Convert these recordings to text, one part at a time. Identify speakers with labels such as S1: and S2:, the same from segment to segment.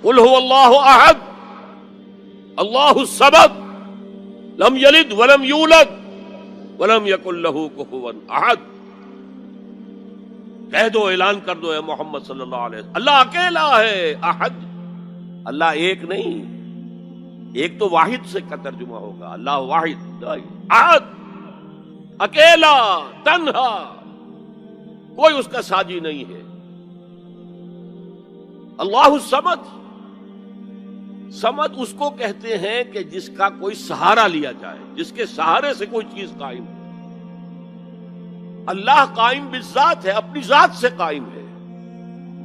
S1: قل هو اللہ احد اللہ الصمد لم یلد ولم یولد ولم یکن لہ کفوا احد. کہہ دو، اعلان کر دو اے محمد صلی اللہ علیہ وسلم، اللہ اکیلا ہے. احد، اللہ ایک نہیں، ایک تو واحد سے کا ترجمہ ہوگا، اللہ واحد. احد، اکیلا، تنہا، کوئی اس کا ساجی نہیں ہے. اللہ الصمد، صمد اس کو کہتے ہیں کہ جس کا کوئی سہارا لیا جائے، جس کے سہارے سے کوئی چیز قائم ہو. اللہ قائم بالذات ہے، اپنی ذات سے قائم ہے.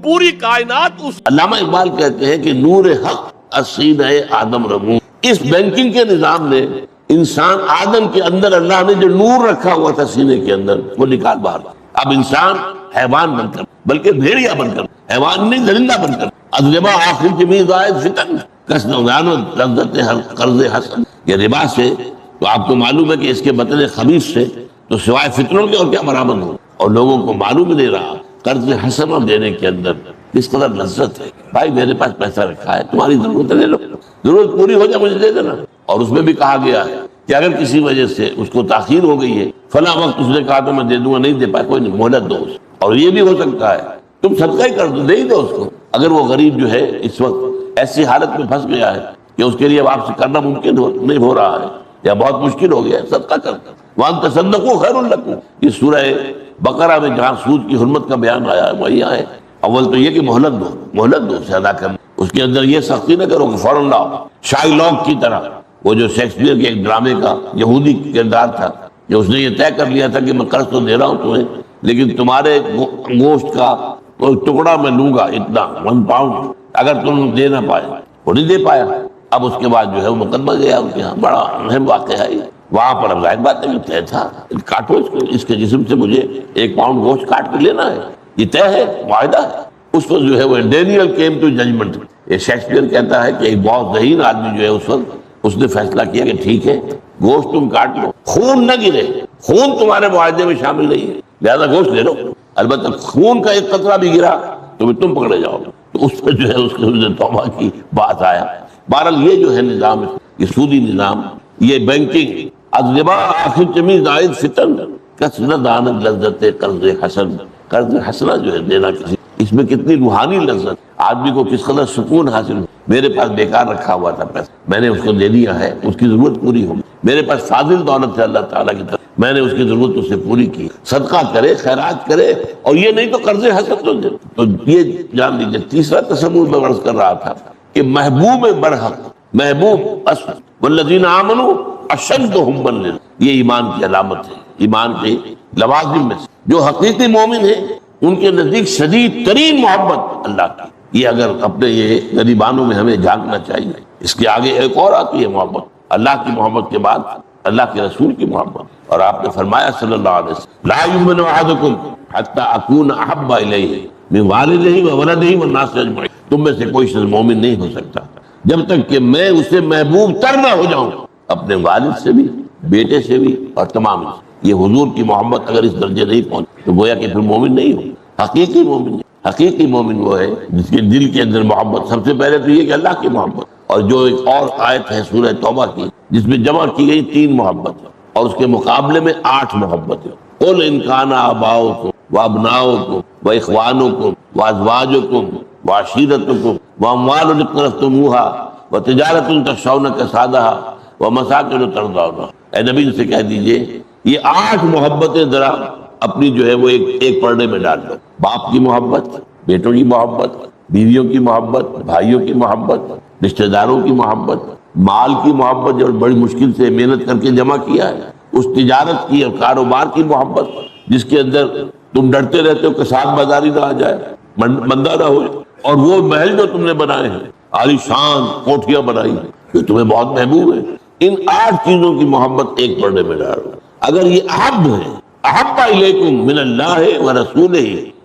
S1: پوری کائنات اس.
S2: علامہ اقبال کہتے ہیں کہ نور حق اسینہ آدم رمو. اس بینکنگ کے نظام نے انسان آدم کے اندر اللہ نے جو نور رکھا ہوا تھا سینے کے اندر وہ نکال باہر. اب انسان حیوان بن کر، بلکہ بھیڑیا بن کر، حیوان نہیں درندہ بن کر، ادربا آخر کی میز آئے فتن کس نوزان و لذت قرض حسن. یہ ربا سے تو آپ کو معلوم ہے کہ اس کے بطن خبیث سے تو سوائے فتنوں کے اور کیا برآمد ہو. اور لوگوں کو معلوم نہیں رہا قرض حسن دینے کے اندر کس قدر لذت ہے. بھائی میرے پاس پیسہ رکھا ہے، تمہاری ضرورت لے لو، ضرورت پوری ہو جائے مجھے دے دینا. اور اس میں بھی کہا گیا ہے کہ اگر کسی وجہ سے اس کو تاخیر ہو گئی ہے، فلاں وقت اس نے کہا تو میں دے دوں گا، نہیں دے پائے، کوئی نہیں، مہلت دو. اور یہ بھی ہو سکتا ہے تم صدقہ ہی کر دو، دے ہی دو اس کو. اگر وہ غریب جو ہے اس وقت ایسی حالت میں پھنس گیا ہے کہ اس کے لیے واپسی کرنا ممکن نہیں ہو رہا ہے یا بہت مشکل ہو گیا ہے، صدقہ کر دو. وَأَن تَصَدَّقُوا خَيْرٌ لَكُمْ. یہ سورہ بقرہ میں جہاں سود کی حرمت کا بیان آیا ہے وہی ہے. اول تو یہ کہ مہلت دو اسے ادا کرنا. اس کے اندر یہ سختی نہ کرو کہ فوراً لاؤ. شائی لاک کی طرح، وہ جو شیکسپیئر کے ایک ڈرامے کا یہودی کردار تھا کہ اس نے یہ طے کر لیا تھا کہ میں قرض تو دے رہا ہوں تمہیں، لیکن تمہارے گوشت کا کوئی ٹکڑا میں لوں گا اتنا 1 پاؤنڈ اگر تم دے نہ پائے. وہ نہیں دے پایا. اب اس کے بعد جو ہے وہ مقدمہ گیا ان کے یہاں. بڑا اہم واقعہ ہے وہاں پر. اب ظاہر بات ہے کہ طے تھا، کاٹو اس کو، اس کے جسم سے مجھے 1 پاؤنڈ گوشت کاٹ کے لینا ہے. یہ طے ہے، معاہدہ ہے. اس وقت جو ہے وہ ڈینیل کیم ٹو ججمنٹ. یہ شیکسپیئر کہتا ہے کہ ایک بہت ذہین آدمی جو ہے اس وقت اس نے فیصلہ کیا کہ ٹھیک ہے گوشت تم کاٹ لو، خون نہ گرے، خون تمہارے معاہدے میں شامل نہیں ہے، لہذا گوشت لے لو. البتہ خون کا ایک قطرہ بھی گرا تو تم پکڑے جاؤ گے. تو اس پہ جو ہے اس کے توبہ کی بات آیا. بہرحال یہ جو ہے نظام، یہ سودی نظام، یہ بینکنگ، ادربا آخر چمی زائد فتن کس نہ دانت لذت قرض حسن. قرض حسنہ جو ہے دینا کسی، اس میں کتنی روحانی لذت، آدمی کو کس قدر سکون حاصل ہو. میرے پاس بیکار رکھا ہوا تھا پیسہ، میں نے اس کو دے دیا ہے، اس کی ضرورت پوری ہوگی. میرے پاس فاضل دولت ہے اللہ تعالیٰ کی طرف، میں نے اس کی ضرورت اس سے پوری کی. صدقہ کرے، خیرات کرے، اور یہ نہیں تو قرض حسن تو دے. تو یہ جان لیجیے تیسرا تصور میں عرض کر رہا تھا کہ محبوب برحق، محبوب اصل والذین آمنوا اشد حبا للہ. یہ ایمان کی علامت ہے، ایمان کے لوازم میں سے. جو حقیقی مومن ہے ان کے نزدیک شدید ترین محبت اللہ کی. یہ اگر اپنے یہ غریبانوں میں ہمیں جھانکنا چاہیے. اس کے آگے ایک اور آتی ہے محبت، اللہ کی محبت کے بعد اللہ کے رسول کی محبت. اور آپ نے فرمایا صلی اللہ علیہ وسلم لا یؤمن احدکم حتی اکون احب الیہ من والدہ وولدہ والناس اجمعین. تم میں سے کوئی شخص مومن نہیں ہو سکتا جب تک کہ میں اسے محبوب تر نہ ہو جاؤں، اپنے والد سے بھی، بیٹے سے بھی، اور تمام سے. یہ حضور کی محبت اگر اس درجے نہیں پہنچ تو گویا کہ پھر مومن نہیں ہو. حقیقی مومن نہیں. حقیقی مومن وہ ہے جس کے دل کے اندر محبت، سب سے پہلے تو یہ کہ اللہ کی محبت. اور جو ایک اور آیت ہے سورہ توبہ کی جس میں جمع کی گئی 3 محبت اور اس کے مقابلے میں 8 محبت ہے. قل ان کان آباؤکم وابناؤکم واخوانکم وازواجکم وعشیرتکم واموال اقترفتموها وتجارۃ تخشون کسادها ومساکن ترضونها. اے نبی سے کہہ دیجئے یہ 8 محبتیں ذرا اپنی جو ہے وہ ایک پردے میں ڈال دو. باپ کی محبت، بیٹوں کی محبت، بیویوں کی محبت، بھائیوں کی محبت، رشتہ داروں کی محبت، مال کی محبت جو بڑی مشکل سے محنت کر کے جمع کیا ہے، اس تجارت کی اور کاروبار کی محبت جس کے اندر تم ڈرتے رہتے ہو کہ ساتھ بازاری نہ آ جائے، بندہ نہ ہو. اور وہ محل جو تم نے بنائے ہیں، عالی شان کوٹھیاں بنائی ہیں، جو تمہیں بہت محبوب ہے، ان 8 چیزوں کی محبت ایک پردے میں ڈالو. اگر یہ احب ہے، احب الیکم من اللہ ورسولہ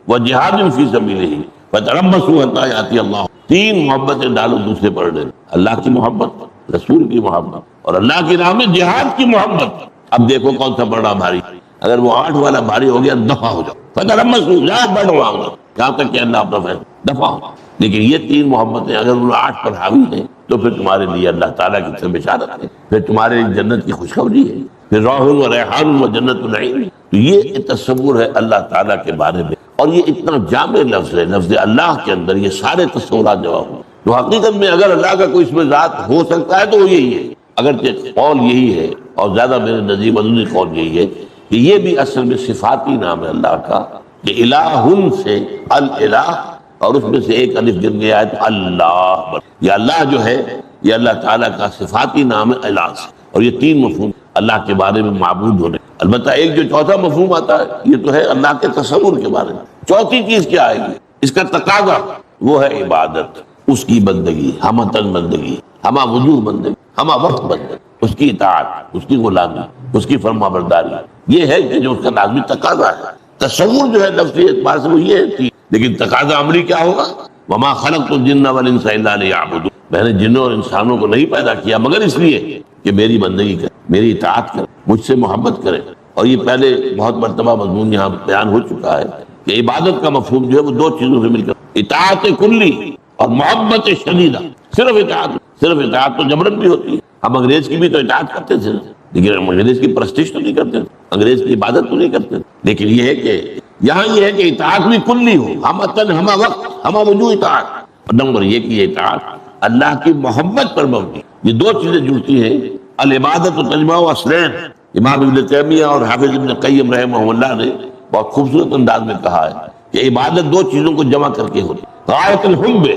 S2: وجہاد فی سبیلہ فتربصوا حتی یأتی اللہ. 3 محبتیں ڈالو دوسرے پردے میں، اللہ کی محبت، رسول کی محبت، اور اللہ کی راہ میں جہاد کی محبت. اب دیکھو کون سا پڑا بھاری. اگر وہ 8 والا بھاری ہو گیا دفع ہو جاؤ. فتربصوا، جا بڑھو آؤ یہاں تک کہ اللہ اپنا فیصلہ دفع ہو. لیکن یہ تین محبتیں اگر ان 8 پر حاوی ہیں تو پھر تمہارے لیے اللہ تعالیٰ کی طرف بشارت ہے، پھر تمہارے لیے جنت کی خوشخبری ہے، پھر روح و ریحان و جنت النعیم۔ تو یہ تصور ہے اللہ تعالیٰ کے بارے میں، اور یہ اتنا جامع لفظ ہے، لفظ اللہ کے اندر یہ سارے تصورات جواب ہیں۔ تو حقیقت میں اگر اللہ کا کوئی اس میں ذات ہو سکتا ہے تو وہ یہی ہے، اگرچہ قول یہی ہے اور زیادہ میرے نزدیک مدنی قول یہی ہے کہ یہ بھی اصل میں صفاتی نام ہے اللہ کا، کہ الہن سے الہ، اور اس میں سے ایک الف گر گیا ہے تو اللہ، یہ اللہ جو ہے یہ اللہ تعالیٰ کا صفاتی نام ہے الہ سے، اور یہ تین مفہوم اللہ کے بارے میں معبود ہونے۔ البتہ ایک جو چوتھا مفہوم آتا ہے یہ تو ہے اللہ کے تصور کے بارے میں۔ چوتھی چیز کیا آئے گی؟ اس کا تقاضا، وہ ہے عبادت، اس کی بندگی، ہمہ تن بندگی، ہمہ وجوہ بندگی، ہمہ وقت بندگی، اس کی اطاعت، اس کی غلامی، اس کی فرما برداری، یہ ہے کہ جو اس کا لازمی تقاضا ہے۔ تصور جو ہے لفظی اعتبار سے وہ یہ ہے، لیکن تقاضا عملی کیا ہوگا؟ وما خلقت الجن والانس الا لیعبدون، میں نے جنوں اور انسانوں کو نہیں پیدا کیا مگر اس لیے کہ میری بندگی کرے، میری اطاعت کرے، مجھ سے محبت کرے۔ اور یہ پہلے بہت مرتبہ مضمون یہاں بیان ہو چکا ہے کہ عبادت کا مفہوم جو ہے وہ دو چیزوں سے مل کر، اطاعت کلی اور محبت شدیدہ۔ صرف اطاعت تو جبرن بھی ہوتی ہے، ہم انگریز کی بھی تو اطاعت کرتے تھے، لیکن ہم انگریز کی پرستش تو نہیں کرتے، انگریز کی عبادت تو نہیں کرتے، لیکن یہ ہے کہ یہاں یہ ہے کہ اطاعت بھی کلی ہو، ہم تن، ہم وقت، ہم وجوہ اطاعت۔ اور نمبر یہ کہ یہ اطاعت اللہ کی محبت پر مبنی، یہ دو چیزیں جڑتی ہیں۔ العبادت و تجمع و اصلین، امام ابن تیمیہ اور حافظ ابن قیم رحمہ اللہ نے بہت خوبصورت انداز میں کہا ہے کہ عبادت دو چیزوں کو جمع کر کے ہوتی، غایت الحب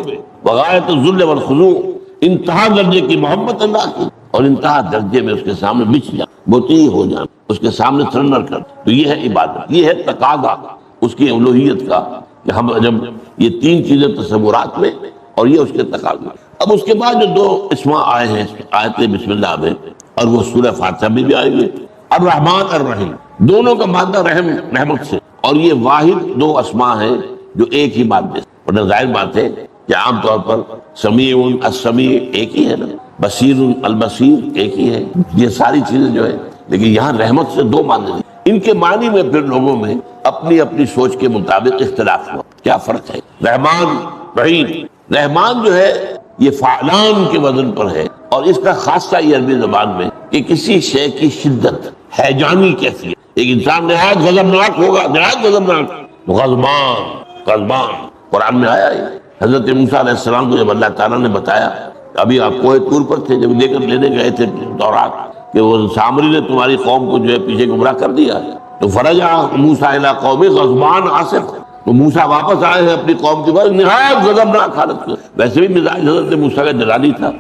S2: و غایت الذل والخضوع، انتہا درجے کی محبت اللہ کی اور انتہا درجے میں اس کے سامنے بچ جانا، مطیع ہو جانا، اس کے سامنے سرنڈر کر۔ تو یہ ہے عبادت، یہ ہے تقاضا اس کی الوہیت کا، کہ ہم جب یہ تین چیزیں تصورات میں اور یہ اس کے تقاضا۔ اب اس کے بعد جو دو اسماء آئے ہیں آیت بسم اللہ میں، اور وہ سورہ فاتحہ میں بھی آئے ہوئے، الرحمن الرحیم، دونوں کا مادہ رحم، رحمت سے، اور یہ واحد دو اسماء ہیں جو ایک ہی مادے سے، اور ظاہر بات ہے کہ عام طور پر سمیع السمیع ایک ہی ہے نا، بصیر البصیر ایک ہی ہے، یہ ساری چیزیں جو ہے، لیکن یہاں رحمت سے دو معنی ہیں۔ ان کے معنی میں پھر لوگوں میں اپنی اپنی سوچ کے مطابق اختلاف ہوا، کیا فرق ہے؟ رحمان رحیم، رحمان جو ہے یہ فعلان کے وزن پر ہے، اور اس کا خاصہ یہ عربی زبان میں کہ کسی شے کی شدت، ہیجانی کیفیت، ایک انسان نہایت غضبناک ہوگا، نہایت غضبناک، غضبان قرآن میں آیا ہے۔ حضرت موسیٰ علیہ السلام کو جب اللہ تعالیٰ نے بتایا، ابھی آپ کوہ طور پر تھے جب لے کر لینے گئے تھے تورات، کہ وہ سامری نے تمہاری قوم کو جو ہے پیچھے گمراہ کر دیا، تو فرجع موسیٰ الی قومہ غضبان آصف، تو موسیٰ واپس آئے ہیں اپنی قوم کے بعد نہایت غضبناک حالت میں۔ ویسے بھی مزاج حضرت موسیٰ کا جلالی تھا،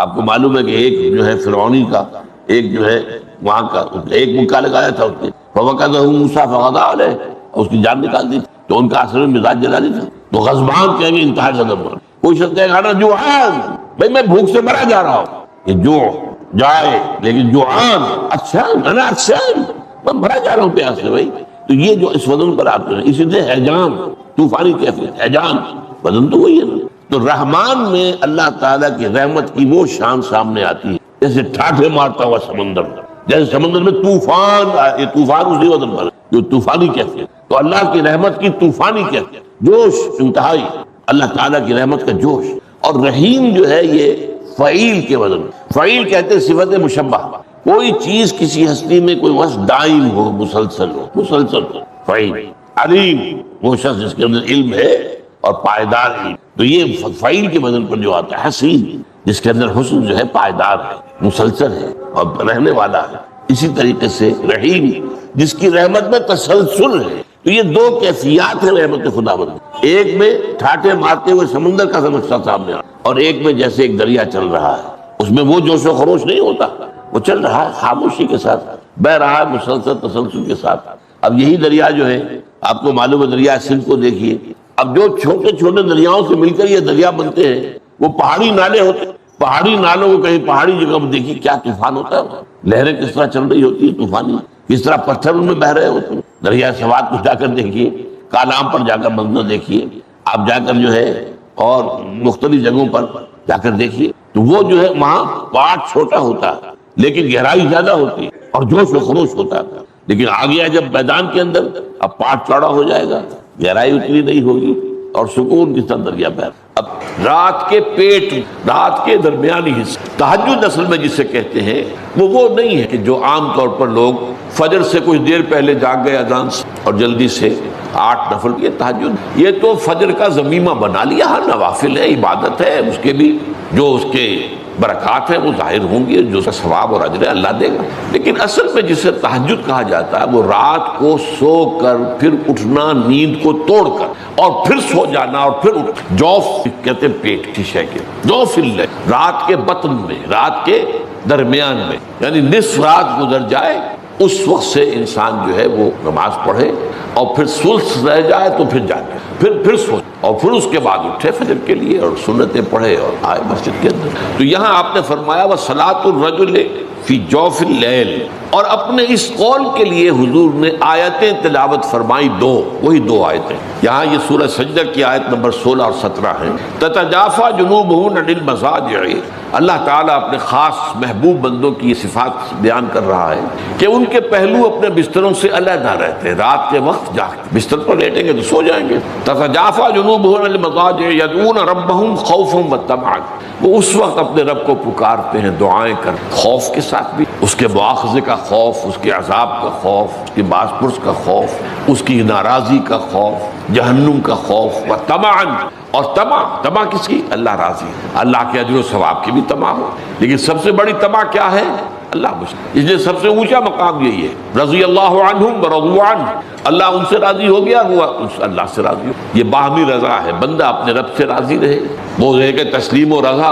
S2: آپ کو معلوم ہے کہ ایک جو ہے فرعونی کا، ایک جو ہے وہاں کا، ایک مکہ لگایا تھا اس نے، فوقظہ موسیٰ فقضى علیہ، اس کی جان نکال دی، تو ان کا اصل میں مزاج جلالی تھا۔ تو غضبان کہیں گے انتہا غضب، کوئی شخص کہے گا جوعان، بھائی میں بھوک سے مرا جا رہا ہوں، یہ جو جائے، لیکن جوعان اچھان، انا اچھان، میں مرا جا رہا ہوں پیاس سے بھائی، تو یہ جو اس وزن پر آتے ہیں، اسی سے ہیجان، طوفانی کیفیت، ہیجان، وزن تو وہی ہے نا۔ تو رحمان میں اللہ تعالیٰ کی رحمت کی وہ شان سامنے آتی ہے جیسے ٹھاٹھے مارتا ہوا سمندر، جیسے سمندر میں طوفان آئے، یہ طوفان اسی وزن پر ہے، جو طوفانی کیفیت۔ تو اللہ کی رحمت کی طوفانی کیفیت، جوش انتہائی، اللہ تعالیٰ کی رحمت کا جوش۔ اور رحیم جو ہے یہ فعیل کے وزن، فعیل کہتے ہیں صفت مشبہ، کوئی چیز کسی ہستی میں کوئی وصف دائم ہو، مسلسل ہو، فعیل۔ علیم، وہ شخص جس کے اندر علم ہے اور پائیدار علم، تو یہ فعیل کے وزن پر جو آتا ہے۔ حسین، جس کے اندر حسن جو ہے پائیدار ہے، مسلسل ہے اور رہنے والا ہے۔ اسی طریقے سے رحیم، جس کی رحمت میں تسلسل ہے۔ تو یہ دو کیفیات ہیں رحمت خدا بند، ایک میں ٹھاٹھے مارتے ہوئے سمندر کا نقشہ سامنے آ، اور ایک میں جیسے ایک دریا چل رہا ہے، اس میں وہ جوش و خروش نہیں ہوتا، وہ چل رہا ہے خاموشی کے ساتھ، بہ رہا ہے مسلسل تسلسل کے ساتھ۔ اب یہی دریا جو ہے، آپ کو معلوم ہے دریا سندھ کو دیکھیے، اب جو چھوٹے چھوٹے دریاؤں سے مل کر یہ دریا بنتے ہیں، وہ پہاڑی نالے ہوتے ہیں، پہاڑی نالوں کو کہیں پہاڑی جگہ پر دیکھیے کیا طوفان ہوتا ہے، لہریں کس طرح چل رہی ہوتی ہے طوفانی، کس طرح پتھر ان میں بہ رہے ہوتے ہیں۔ دریا سوات کو جا کر دیکھیے، کالام پر جا کر منظر دیکھیے، آپ جا کر جو ہے اور مختلف جگہوں پر جا کر دیکھیے، تو وہ جو ہے وہاں پاٹ چھوٹا ہوتا ہے لیکن گہرائی زیادہ ہوتی ہے اور جوش و خروش ہوتا ہے، لیکن آ گیا جب میدان کے اندر، اب پاٹ چوڑا ہو جائے گا، گہرائی اتنی نہیں ہوگی، اور سکون کس طرح دریا بہہ رہا ہے۔ اب رات کے پیٹ، رات کے درمیانی حصے، تہجد اصل میں جسے کہتے ہیں وہ نہیں ہے کہ جو عام طور پر لوگ فجر سے کچھ دیر پہلے جاگ گئے اذان سے اور جلدی سے 8 نفل، یہ تہجد یہ تو فجر کا ضمیمہ بنا لیا، ہر نوافل ہے، عبادت ہے، اس کے بھی جو اس کے برکات ہیں وہ ظاہر ہوں گی، جو اس کا ثواب اور اجر ہے اللہ دے گا۔ لیکن اصل میں جسے تہجد کہا جاتا ہے وہ رات کو سو کر پھر اٹھنا، نیند کو توڑ کر اور پھر سو جانا اور پھر اٹھ، جوف کہتے ہیں پیٹ کی شے کے، جوف اللیل، رات کے بطن میں، رات کے درمیان میں، یعنی نصف رات گزر جائے اس وقت سے انسان جو ہے وہ نماز پڑھے اور پھر ثلث رہ جائے تو پھر جاگے، پھر سو اور پھر اس کے بعد اٹھے فجر کے لیے اور سنتیں پڑھے اور آئے مسجد کے اندر۔ تو یہاں آپ نے فرمایا وَصَلَاةُ الرَّجُلِ فِي جَوْفِ اللَّيْلِ، اور اپنے اس قول کے لیے حضور نے آیتیں تلاوت فرمائی، وہی دو آیتیں۔ یہاں یہ سورہ سجدہ کی آیت نمبر 16 اور 17 ہیں۔ تَتَجَافَىٰ جُنُوبُهُمْ عَنِ الْمَضَاجِعِ، اللہ تعالیٰ اپنے خاص محبوب بندوں کی یہ صفات بیان کر رہا ہے کہ ان کے پہلو اپنے بستروں سے علیحدہ رہتے ہیں، رات کے وقت جاگتے، بستر پر لیٹیں گے تو سو جائیں گے۔ تَتَجَافَىٰ جُنُوبُهُمْ عَنِ الْمَضَاجِعِ يَدْعُونَ رَبَّهُمْ خَوْفًا وَطَمَعًا، وہ اس وقت اپنے رب کو پکارتے ہیں دعائیں کر، خوف کے ساتھ بھی، اس کے مواخذے کا خوف، اس کے عذاب کا خوف، اس کی باز پرس کا خوف، اس کی ناراضی کا خوف، جہنم کا خوف، وطمعا، اور طمع کس کی؟ اللہ راضی، اللہ کے اجر و ثواب کی بھی طمع ہو، لیکن سب سے بڑی طمع کیا ہے؟ اللہ مجھ، اس لیے سب سے اونچا مقام یہی ہے، رضی اللہ عنہم ورضوا عنہ، اللہ ان سے راضی ہو گیا، وہ اللہ سے راضی ہو، یہ باہمی رضا ہے، بندہ اپنے رب سے راضی رہے، وہ رہے کہ تسلیم و رضا،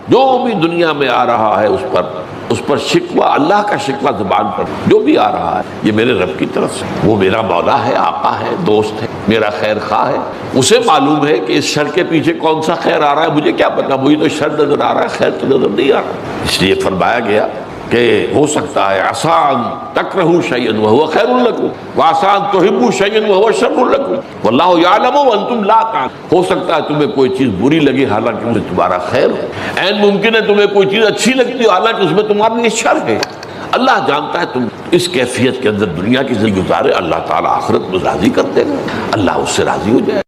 S2: جو بھی دنیا میں آ رہا ہے اس پر شکوہ، اللہ کا شکوہ زبان پر جو بھی آ رہا ہے یہ میرے رب کی طرف سے، وہ میرا مولا ہے، آقا ہے، دوست ہے، میرا خیر خواہ ہے، اسے معلوم ہے کہ اس شر کے پیچھے کون سا خیر آ رہا ہے، مجھے کیا پتا، مجھے تو شر نظر آ رہا ہے، خیر تو نظر نہیں آ رہا، اس لیے فرمایا گیا کہ ہو سکتا ہے آسان تکرہوا شیئا وہو خیر لکم وآسان تحبوا شیئا وہو شر لکم واللہ یعلم وانتم لا تعلمون، ہو سکتا ہے تمہیں کوئی چیز بری لگے حالانکہ اس میں تمہارا خیر ہے، عین ممکن ہے تمہیں کوئی چیز اچھی لگتی ہے حالانکہ اس میں تمہارا شر ہے، اللہ جانتا ہے تم اس کیفیت کے اندر دنیا کی زندگی گزارے، اللہ تعالیٰ آخرت میں راضی کر دے گا، اللہ اس سے راضی ہو جائے۔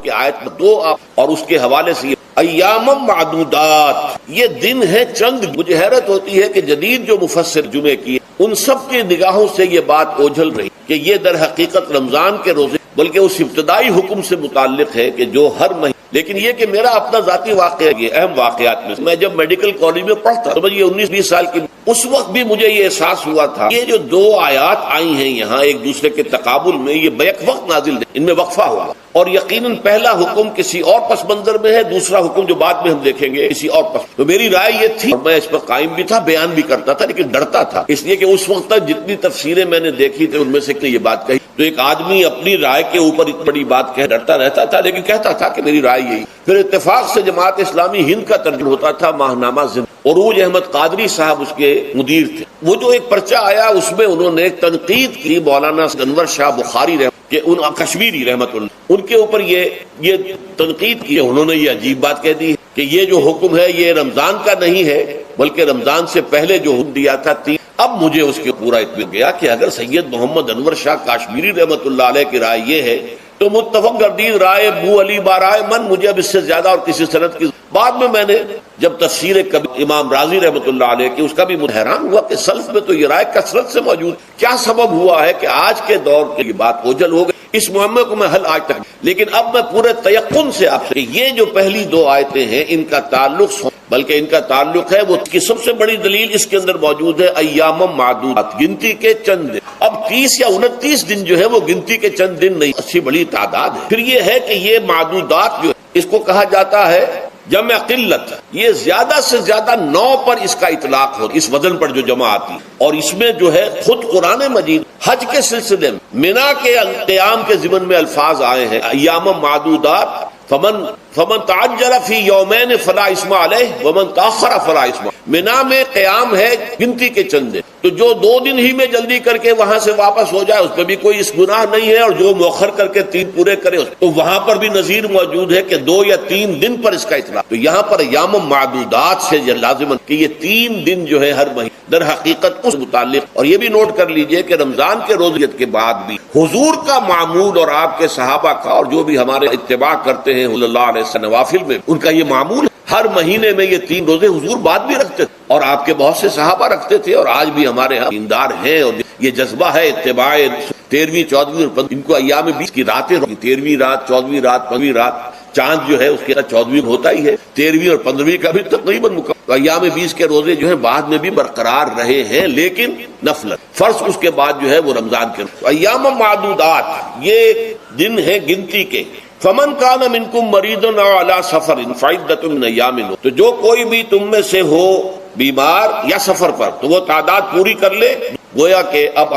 S2: کہ آیت میں 2 اور اس کے حوالے سے ایام معدودات، یہ دن ہے چند۔ مجھے حیرت ہوتی ہے کہ جدید جو مفسر جمعے کی ان سب کی نگاہوں سے یہ بات اوجھل رہی کہ یہ در حقیقت رمضان کے روزے بلکہ اس ابتدائی حکم سے متعلق ہے کہ جو ہر مہینے، لیکن یہ کہ میرا اپنا ذاتی واقعہ، یہ اہم واقعات میں جب میڈیکل کالج میں پڑھتا سمجھیے 19-20 سال کی، اس وقت بھی مجھے یہ احساس ہوا تھا یہ جو 2 آیات آئی ہیں یہاں ایک دوسرے کے تقابل میں، یہ بیک وقت نازل ہیں، ان میں وقفہ ہوا، اور یقیناً پہلا حکم کسی اور پس منظر میں ہے، دوسرا حکم جو بعد میں ہم دیکھیں گے کسی اور پس، تو میری رائے یہ تھی اور میں اس پر قائم بھی تھا، بیان بھی کرتا تھا، لیکن ڈرتا تھا، اس لیے کہ اس وقت تک جتنی تفسیریں میں نے دیکھی تھی ان میں سے یہ بات کہی، تو ایک آدمی اپنی رائے کے اوپر اتنی بڑی بات کہہ ڈرتا رہتا تھا، لیکن کہتا تھا کہ میری رائے یہی۔ پھر اتفاق سے جماعت اسلامی ہند کا ترجمہ ہوتا تھا ماہنامہ زندہ، عروج احمد قادری صاحب اس کے مدیر تھے، وہ جو ایک پرچہ آیا اس میں انہوں نے ایک تنقید کی مولانا انور شاہ بخاری کہ ان کشمیری رحمت اللہ، ان کے اوپر یہ تنقید کی، انہوں نے یہ عجیب بات کہہ دی کہ یہ جو حکم ہے یہ رمضان کا نہیں ہے بلکہ رمضان سے پہلے جو حکم دیا تھا 3۔ اب مجھے اس کے پورا اطمینان گیا کہ اگر سید محمد انور شاہ کاشمیری رحمت اللہ علیہ کی رائے یہ ہے تو متفق گردید رائے ابو علی بارائے من، مجھے اب اس سے زیادہ اور کسی سند کی۔ بعد میں نے جب تفسیر کبیر امام رازی رحمۃ اللہ علیہ کی اس کا بھی حیران ہوا کہ سلف میں تو یہ رائے کثرت سے موجود، کیا سبب ہوا ہے کہ آج کے دور کی بات اوجھل ہو گئی، اس معاملے کو میں حل آج تک، لیکن اب میں پورے تیقن سے آپ سے یہ جو پہلی 2 آیتیں ہیں ان کا تعلق، بلکہ ان کا تعلق ہے وہ کی سب سے بڑی دلیل اس کے اندر موجود ہے ایام معدودات، گنتی کے چند دن۔ اب 30 یا 29 دن جو ہے وہ گنتی کے چند دن نہیں، اچھی بڑی تعداد ہے۔ پھر یہ ہے کہ یہ معدودات جو اس کو کہا جاتا ہے جمع قلت، یہ زیادہ سے زیادہ 9 پر اس کا اطلاق ہو، اس وزن پر جو جمع آتی، اور اس میں جو ہے خود قرآن مجید حج کے سلسلے میں منا کے قیام کے ضمن میں الفاظ آئے ہیں ایام معدودات، فمن تعجل فی یومین فلا اسم علیہ ومن تاخر فلا اسم۔ منا میں قیام ہے گنتی کے چند دن، تو جو 2 دن ہی میں جلدی کر کے وہاں سے واپس ہو جائے اس پہ بھی کوئی اس گناہ نہیں ہے، اور جو مؤخر کر کے 3 پورے کرے تو وہاں پر بھی نظیر موجود ہے کہ 2 یا 3 دن پر اس کا اطلاق۔ تو یہاں پر ایام معدودات سے لازم کہ یہ 3 دن جو ہے ہر مہینے، در حقیقت اس متعلق. اور یہ بھی نوٹ کر لیجئے کہ رمضان کے روزیت کے بعد بھی حضور کا معمول اور آپ کے صحابہ کا اور جو بھی ہمارے اتباع کرتے ہیں صلی اللہ علیہ وسلم نوافل میں، ان کا یہ معمول ہے. ہر مہینے میں یہ 3 روزے حضور بعد بھی رکھتے تھے اور آپ کے بہت سے صحابہ رکھتے تھے، اور آج بھی ہمارے یہاں دیندار ہیں اور یہ جذبہ ہے اتباع 13ویں 14ویں اور 15 ان کو ایام 20 کی راتیں ہوتی، 13ویں رات 14ویں رات 15ویں رات، چاند جو ہے اس کے 14ویں ہوتا ہی ہے، 13ویں اور 15ویں کا بھی تقریباً مکمل. ایام 20 کے روزے جو ہیں بعد میں بھی برقرار رہے ہیں، لیکن نفل فرض اس کے بعد جو ہے وہ رمضان کے ایام معدودات، یہ دن ہے گنتی کے. فمن کان منکم مریضا او علی سفر فعدۃ من ایام، تو جو کوئی بھی تم میں سے ہو بیمار یا سفر پر تو وہ تعداد پوری کر لے. گویا کہ اب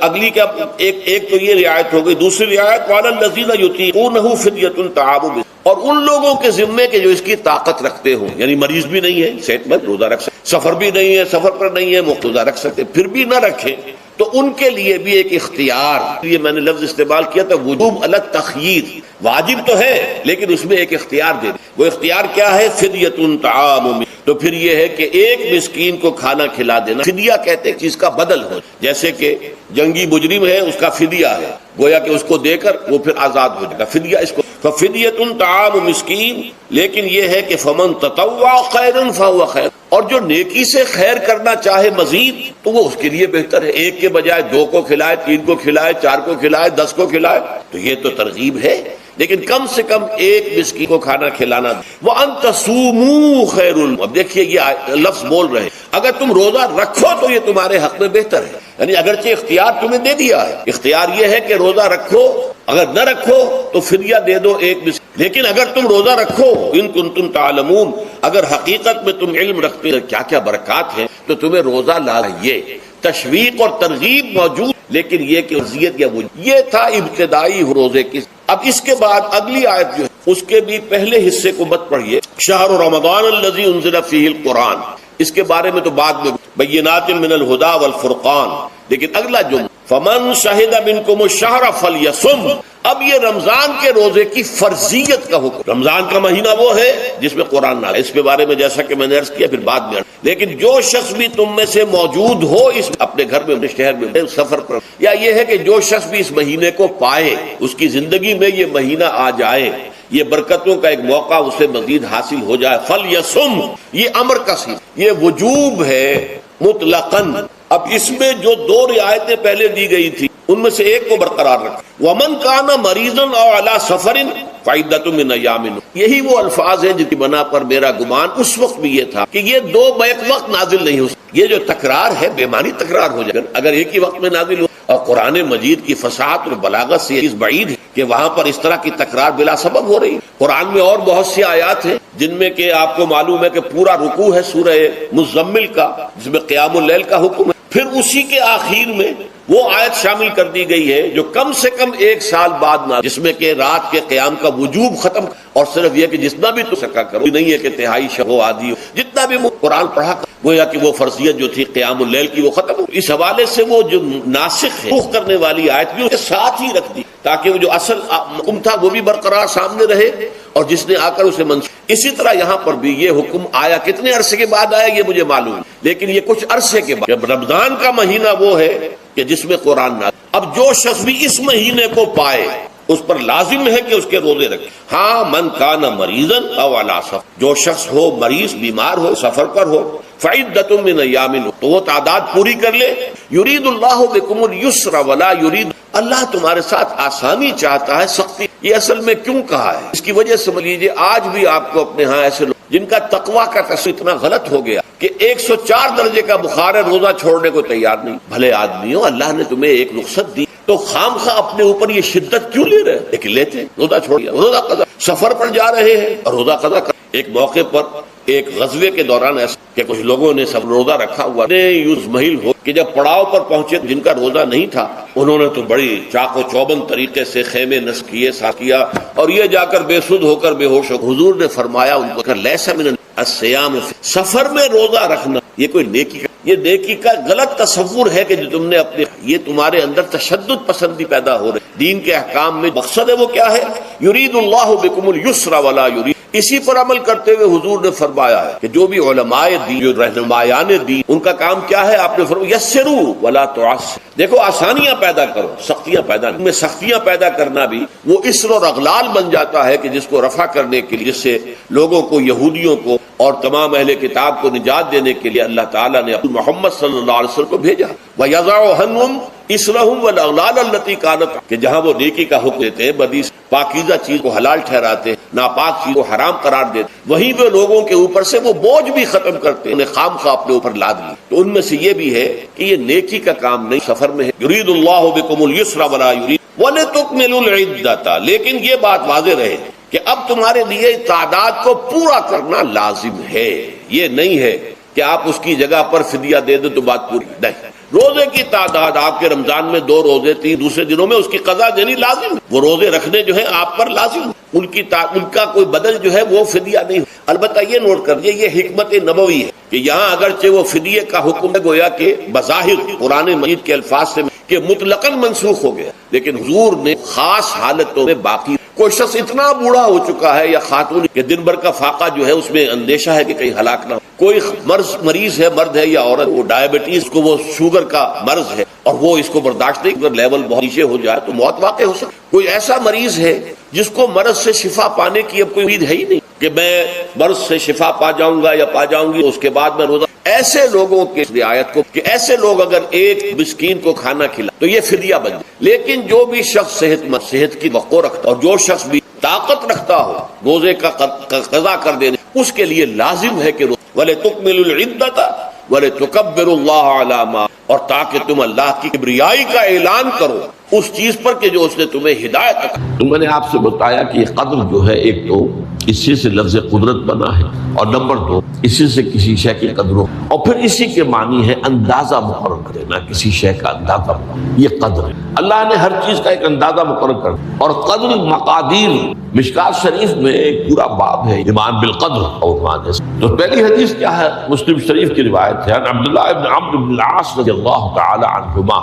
S2: اگلی کا ایک تو یہ رعایت ہو گئی. دوسری رعایت وعلی الذین یطیقونہ فدیۃ طعام مسکین، اور ان لوگوں کے ذمے کے جو اس کی طاقت رکھتے ہوں، یعنی مریض بھی نہیں ہے صحت مند روزہ رکھ سکتے، سفر بھی نہیں ہے سفر پر نہیں ہے روزہ رکھ سکتے، پھر بھی نہ رکھیں تو ان کے لیے بھی ایک اختیار. یہ میں نے لفظ استعمال کیا تھا وجوب علی التخییر، واجب تو ہے لیکن اس میں ایک اختیار دے. وہ اختیار کیا ہے؟ فدیۃ طعام مسکین. تو پھر یہ ہے کہ ایک مسکین کو کھانا کھلا دینا. فدیہ کہتے ہیں چیز کا بدل ہو، جیسے کہ جنگی مجرم ہے اس کا فدیہ ہے، گویا کہ اس کو دے کر وہ پھر آزاد ہو جائے گا. فدیہ اس کو فدیۃ طعام مسکین. لیکن یہ ہے کہ فمن تطوع خیرا فهو خیر، اور جو نیکی سے خیر کرنا چاہے مزید تو وہ اس کے لیے بہتر ہے. ایک کے بجائے 2 کو کھلائے، 3 کو کھلائے، 4 کو کھلائے، 10 کو کھلائے، تو یہ تو ترغیب ہے. لیکن کم سے کم ایک مسکین کو کھانا کھلانا. وَأَن تَصُومُوا خَيْرٌ. اب دیکھیے یہ لفظ بول رہے ہیں اگر تم روزہ رکھو تو یہ تمہارے حق میں بہتر ہے. یعنی اگرچہ اختیار تمہیں دے دیا ہے، اختیار یہ ہے کہ روزہ رکھو، اگر نہ رکھو تو فدیہ دے دو ایک مسکین. لیکن اگر تم روزہ رکھو ان کنتم تعلمون، اگر حقیقت میں تم علم رکھتے ہیں کیا کیا برکات ہیں تو تمہیں روزہ لا. یہ تشویق اور ترغیب موجود، لیکن یہ کہ وضعیت یا یہ تھا ابتدائی روزے کی. اب اس کے بعد اگلی آیت جو ہے اس کے بھی پہلے حصے کو مت پڑھیے. شہر رمضان الذی انزل فیہ القرآن، اس کے بارے میں تو بعد میں بینات من الہدی والفرقان. لیکن اگلا جملہ فمن شہد منکم الشہر فلیصم، اب یہ رمضان کے روزے کی فرضیت کا حکم. رمضان کا مہینہ وہ ہے جس میں قرآن نازل، اس کے بارے میں جیسا کہ میں نے عرض کیا پھر بعد میں. لیکن جو شخص بھی تم میں سے موجود ہو اس اپنے گھر میں، اپنے شہر میں، سفر پر، یا یہ ہے کہ جو شخص بھی اس مہینے کو پائے، اس کی زندگی میں یہ مہینہ آ جائے، یہ برکتوں کا ایک موقع اسے مزید حاصل ہو جائے. فلیصم، یہ امر کا صیغہ، یہ وجوب ہے مطلقاً. اب اس میں جو 2 رعایتیں پہلے دی گئی تھی ان میں سے ایک کو برقرار رکھا. ومن کان مریضا او علی سفر فعدۃ من ایام. یہی وہ الفاظ ہیں جن کی بنا پر میرا گمان اس وقت بھی یہ تھا کہ یہ 2 بیک وقت نازل نہیں ہو سکتے. یہ جو تکرار ہے بے معنی تکرار ہو جائے. اگر ایک ہی وقت میں نازل ہو، اور قرآن مجید کی فصاحت اور بلاغت سے یہ بعید ہے کہ وہاں پر اس طرح کی تکرار بلا سبب ہو رہی ہے. قرآن میں اور بہت سی آیات ہیں جن میں کہ آپ کو معلوم ہے کہ پورا رکوع ہے سورہ مزمل کا جس میں قیام اللیل کا حکم ہے. پھر اسی کے آخر میں وہ آیت شامل کر دی گئی ہے جو کم سے کم 1 سال بعد نہ، جس میں کہ رات کے قیام کا وجوب ختم، اور صرف یہ کہ جتنا بھی تو سکا کرو، نہیں ہے کہ تہائی شب و آدھی ہو، جتنا بھی قرآن پڑھا گویا کہ وہ فرضیت جو تھی قیام اللیل کی وہ ختم ہو. اس حوالے سے وہ جو ناسخ ہے منسوخ کرنے والی آیت بھی اس کے ساتھ ہی رکھ دی تاکہ وہ جو اصل حکم تھا وہ بھی برقرار سامنے رہے اور جس نے آ کر اسے منسوخ. اسی طرح یہاں پر بھی یہ حکم آیا، کتنے عرصے کے بعد آیا یہ مجھے معلوم ہے، لیکن یہ کچھ عرصے کے بعد. رمضان کا مہینہ وہ ہے کہ جس میں قرآن نازل. اب جو شخص بھی اس مہینے کو پائے اس پر لازم ہے کہ اس کے روزے رکھے. ہاں من کان مریضا او علی سفر، جو شخص ہو مریض، بیمار ہو، سفر پر ہو، فعدۃ من ایام، تو وہ تعداد پوری کر لے. یرید اللہ بکم اليسر ولا یرید، اللہ تمہارے ساتھ آسانی چاہتا ہے، سختی. یہ اصل میں کیوں کہا ہے اس کی وجہ سمجھ لیجیے. آج بھی آپ کو اپنے ہاں ایسے لوگ جن کا تقویٰ کا تصور اتنا غلط ہو گیا کہ 104 درجے کا بخار ہے، روزہ چھوڑنے کو تیار نہیں. بھلے آدمی ہو، اللہ نے تمہیں ایک رخصت دی تو خام خواہ اپنے اوپر یہ شدت کیوں لے رہے ہیں؟ لیکن لیتے روزہ چھوڑ دیا، روزہ قضا، سفر پر جا رہے ہیں اور روزہ قضا کر. ایک موقع پر ایک غزوے کے دوران ایسا کہ کچھ لوگوں نے سب روزہ رکھا ہوا یوز محل ہو کہ جب پڑاؤ پر پہنچے جن کا روزہ نہیں تھا انہوں نے تو بڑی چاق و چوبند طریقے سے خیمے نصب کیے، ساتھ کیا، اور یہ جا کر بے سود ہو کر بے ہوش ہو. حضور نے فرمایا ان کو لیس من الصیام، سفر میں روزہ رکھنا یہ کوئی نیکی کا یہ نیکی کا غلط تصور ہے کہ جو تم نے اپنے یہ تمہارے اندر تشدد پسندی پیدا ہو رہی. دین کے احکام میں مقصد ہے وہ کیا ہے؟ یرید اللہ بکم الیسر ولا یرید. اسی پر عمل کرتے ہوئے حضور نے فرمایا ہے کہ جو بھی علماء دین جو رہنمایان دین ان کا کام کیا ہے؟ آپ نے فرمایا یسروا ولا تعسروا. دیکھو آسانیاں پیدا کرو، سختیاں پیدا نہیں. میں سختیاں پیدا کرنا بھی وہ اسر اور اغلال بن جاتا ہے کہ جس کو رفع کرنے کے لیے، جس سے لوگوں کو، یہودیوں کو اور تمام اہل کتاب کو نجات دینے کے لیے اللہ تعالیٰ نے محمد صلی اللہ علیہ وسلم کو بھیجا. وَيَضَعُ عَنْهُمْ إِصْرَهُمْ وَالْأَغْلَالَ الَّتِي كَانَتْ، کہ جہاں وہ نیکی کا حکم دیتے ہیں، بدی پاکیزہ چیز کو حلال ٹھہراتے ہیں، ناپاک چیز کو حرام قرار دیتے، وہیں وہ لوگوں کے اوپر سے وہ بوجھ بھی ختم کرتے ہیں، انہیں خام خواہ اپنے اوپر لاد لی. تو ان میں سے یہ بھی ہے کہ یہ نیکی کا کام نہیں، سفر میں ہے. یرید اللہ بکم اليسر ولا یرید وَلِتُكْمِلُوا الْعِدَّةَ. لیکن یہ بات واضح رہے کہ اب تمہارے لیے تعداد کو پورا کرنا لازم ہے. یہ نہیں ہے کہ آپ اس کی جگہ پر فدیہ دے دیں تو بات پوری نہیں. روزے کی تعداد آپ کے رمضان میں 2 روزے 3 دوسرے دنوں میں اس کی قضا دینی لازم ہے. وہ روزے رکھنے جو ہیں آپ پر لازم ہے. ان کا کوئی بدل جو ہے وہ فدیہ نہیں. البتہ یہ نوٹ کر لیجیے، یہ حکمت نبوی ہے کہ یہاں اگرچہ وہ فدیے کا حکم ہے گویا کہ بظاہر قرآن مجید کے الفاظ سے کہ مطلقاً منسوخ ہو گیا، لیکن حضور نے خاص حالتوں میں باقی. کوئی شخص اتنا بوڑھا ہو چکا ہے یا خاتون کہ دن بھر کا فاقہ جو ہے اس میں اندیشہ ہے کہ کہیں ہلاک نہ ہو. کوئی مریض ہے، مرد ہے یا عورت، وہ ڈائبٹیز کو، وہ شوگر کا مرض ہے اور وہ اس کو برداشت نہیں، اگر لیول بہت نیچے ہو جائے تو موت واقع ہو سکتی. کوئی ایسا مریض ہے جس کو مرض سے شفا پانے کی اب کوئی امید ہے ہی نہیں کہ میں مرض سے شفا پا جاؤں گا یا پا جاؤں گی اس کے بعد میں روزہ. ایسے لوگوں کی رعایت کو کہ ایسے لوگ اگر ایک مسکین کو کھانا کھلا تو یہ فدیہ بن جائے. لیکن جو بھی شخص صحت کی وقوع رکھتا اور جو شخص بھی طاقت رکھتا ہو روزے کا قضا کر دینے، اس کے لیے لازم ہے کہ وَلِتُكْمِلُوا الْعِدَّةَ وَلِتُكَبِّرُوا اللَّهَ عَلَى مَا، اور تاکہ تم اللہ کی کبریائی کا اعلان کرو اس چیز پر کہ جو اس نے تمہیں ہدایت دی.
S3: تو میں نے آپ سے بتایا کہ یہ قدر جو ہے، ایک تو اسی سے لفظ قدرت بنا ہے، اور نمبر 2 اسی سے کسی شے کی قدر ہو، اور پھر اسی کے معنی ہے اندازہ مقرر کر دینا، کسی شے کا اندازہ. یہ قدر ہے. اللہ نے ہر چیز کا ایک اندازہ مقرر کر دیا. اور قدر مقادیر، مشکات شریف میں ایک پورا باب ہے ایمان بالقدر اور ایمان ہے. تو پہلی حدیث کیا ہے؟ مسلم شریف کی روایت ہے، عبداللہ ابن عمرو بن العاص رضی اللہ تعالی عنہما.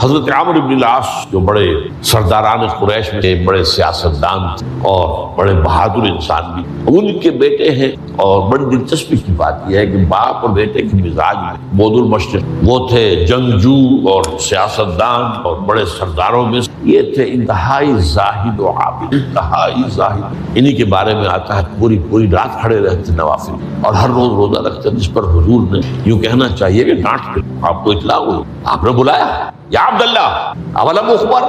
S3: حضرت عمرو بن العاص جو بڑے سرداران قریش میں بڑے سیاستدان اور بڑے بہادر انسان بھی، ان کے بیٹے ہیں. اور بڑی دلچسپی کی بات یہ ہے کہ باپ اور بیٹے کے مزاج میں بود المشرق، وہ تھے جنگجو اور سیاستدان اور بڑے سرداروں میں، یہ تھے انتہائی زاہد و عابد، انتہائی زاہد. انہی کے بارے میں آتا ہے پوری رات کھڑے رہتے نوافل، اور ہر روز روزہ رکھتے، جس پر حضور نے یوں کہنا چاہیے کہ ڈانٹ کے آپ کو اطلاع ہوئی، آپ نے بلایا یا عبداللہ اولم اخبر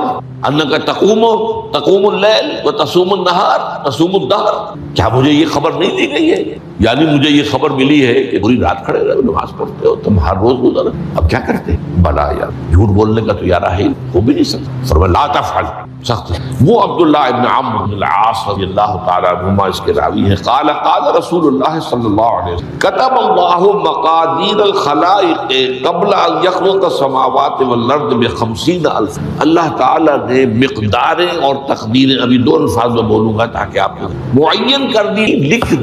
S3: انک تقوم اللیل وتصوم النہار تصوم الدہر. کیا مجھے یہ خبر نہیں دی گئی ہے؟ یعنی مجھے یہ خبر ملی ہے کہ پوری رات کھڑے رہے نماز پڑھتے ہو، تم ہر روز روزہ رکھتے. اب کیا کرتے؟ بلا یار، جھوٹ بولنے کا تو یار ہے ہو بھی نہیں سکتا. فرمایا لا تفعل، سخت. وہ عبداللہ ابن عمرو بن العاص رضی اللہ تعالی عنہما اس کے راوی ہیں. قال رسول اللہ صلی اللہ علیہ وسلم كتب اللہ مقادیر الخلائق قبل ان يخلق السماوات والارض ب50,000. اللہ تعالیٰ نے مقداریں اور تقدیریں، ابھی 2 الفاظ میں بولوں گا تاکہ آپ کو معین کر دی، لکھ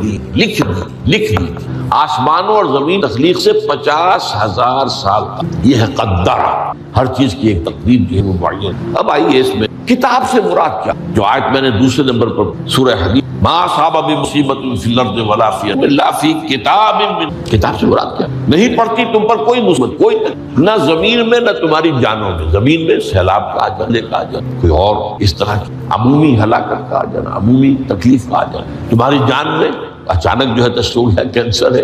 S3: دی. آسمانوں اور زمین تخلیق سے 50,000 سال کا یہ ہے قدر. ہر چیز کی ایک تقدیر کی ہے وہ معین. اب آئیے اس میں کتاب سے مراد کیا؟ جو آیت میں نے دوسرے نمبر پر سورہ حدید ما اصاب بمصیبت فی الارض ولا فی الا فی کتاب من، کتاب سے مراد کیا؟ نہیں پڑتی تم پر کوئی مصیبت، کوئی نہ زمین میں نہ تمہاری جانوں میں. زمین میں سیلاب کا آ جانا، کا آ جانا، کوئی اور اس طرح کی عمومی ہلاکت کا آ جانا، عمومی تکلیف کا آ جانا. تمہاری جان میں اچانک جو ہے تشخیص ہے کینسر ہے،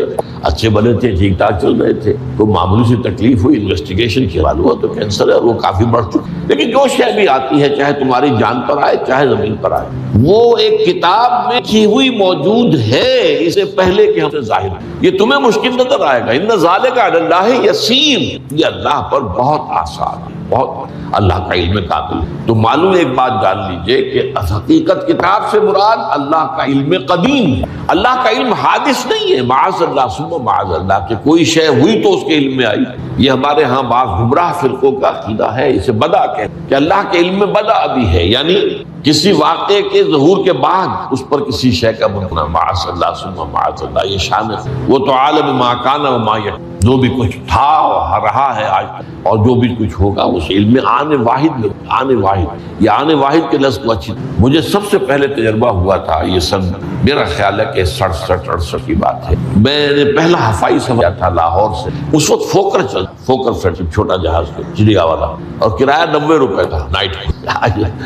S3: اچھے بنے تھے، ٹھیک ٹھاک چل رہے تھے، کوئی معمولی سی تکلیف ہوئی، انویسٹیگیشن کے بعد ہوا تو کینسر ہے اور وہ کافی بڑھ چکی. لیکن جو شے بھی آتی ہے، چاہے تمہاری جان پر آئے چاہے زمین پر آئے، وہ ایک کتاب میں کی ہوئی موجود ہے اس سے پہلے کہ ہم سے ظاہر ہے. یہ تمہیں مشکل نظر آئے گا، ان ذالک علی اللہ یسیر، یہ اللہ پر بہت آسان ہے، بہت اللہ کا علم کامل. تو معلوم ایک بات جان لیجئے کہ حقیقت کتاب سے مراد اللہ کا علم قدیم ہے. اللہ کا علم حادث نہیں ہے، معاذ اللہ ثم معاذ اللہ، کہ کوئی شے ہوئی تو اس کے علم میں آئی. یہ ہمارے ہاں بعض گمراہ فرقوں کا عقیدہ ہے، اسے بدع کہتے ہیں کہ اللہ کے علم میں بدع بھی ہے، یعنی کسی واقعے کے ظہور کے بعد اس پر کسی شے کا ممکن معاذ اللہ ثم معاذ اللہ، یہ شان ہے وہ تو عالم ما کان و ما یکون، جو بھی کچھ تھا اور رہا ہے آج اور جو بھی کچھ ہوگا اس علم میں آنے واحد میں، آنے واحد، یہ آنے واحد کے لفظ کو اچھی مجھے سب سے پہلے تجربہ ہوا تھا، یہ سن میرا خیال ہے کہ 67-68 کی بات ہے، میں نے پہلا ہفائی سفر تھا لاہور سے، اس وقت فوکر فیٹ چھوٹا جہاز چڑیا والا، اور کرایہ 90 روپے تھا نائٹ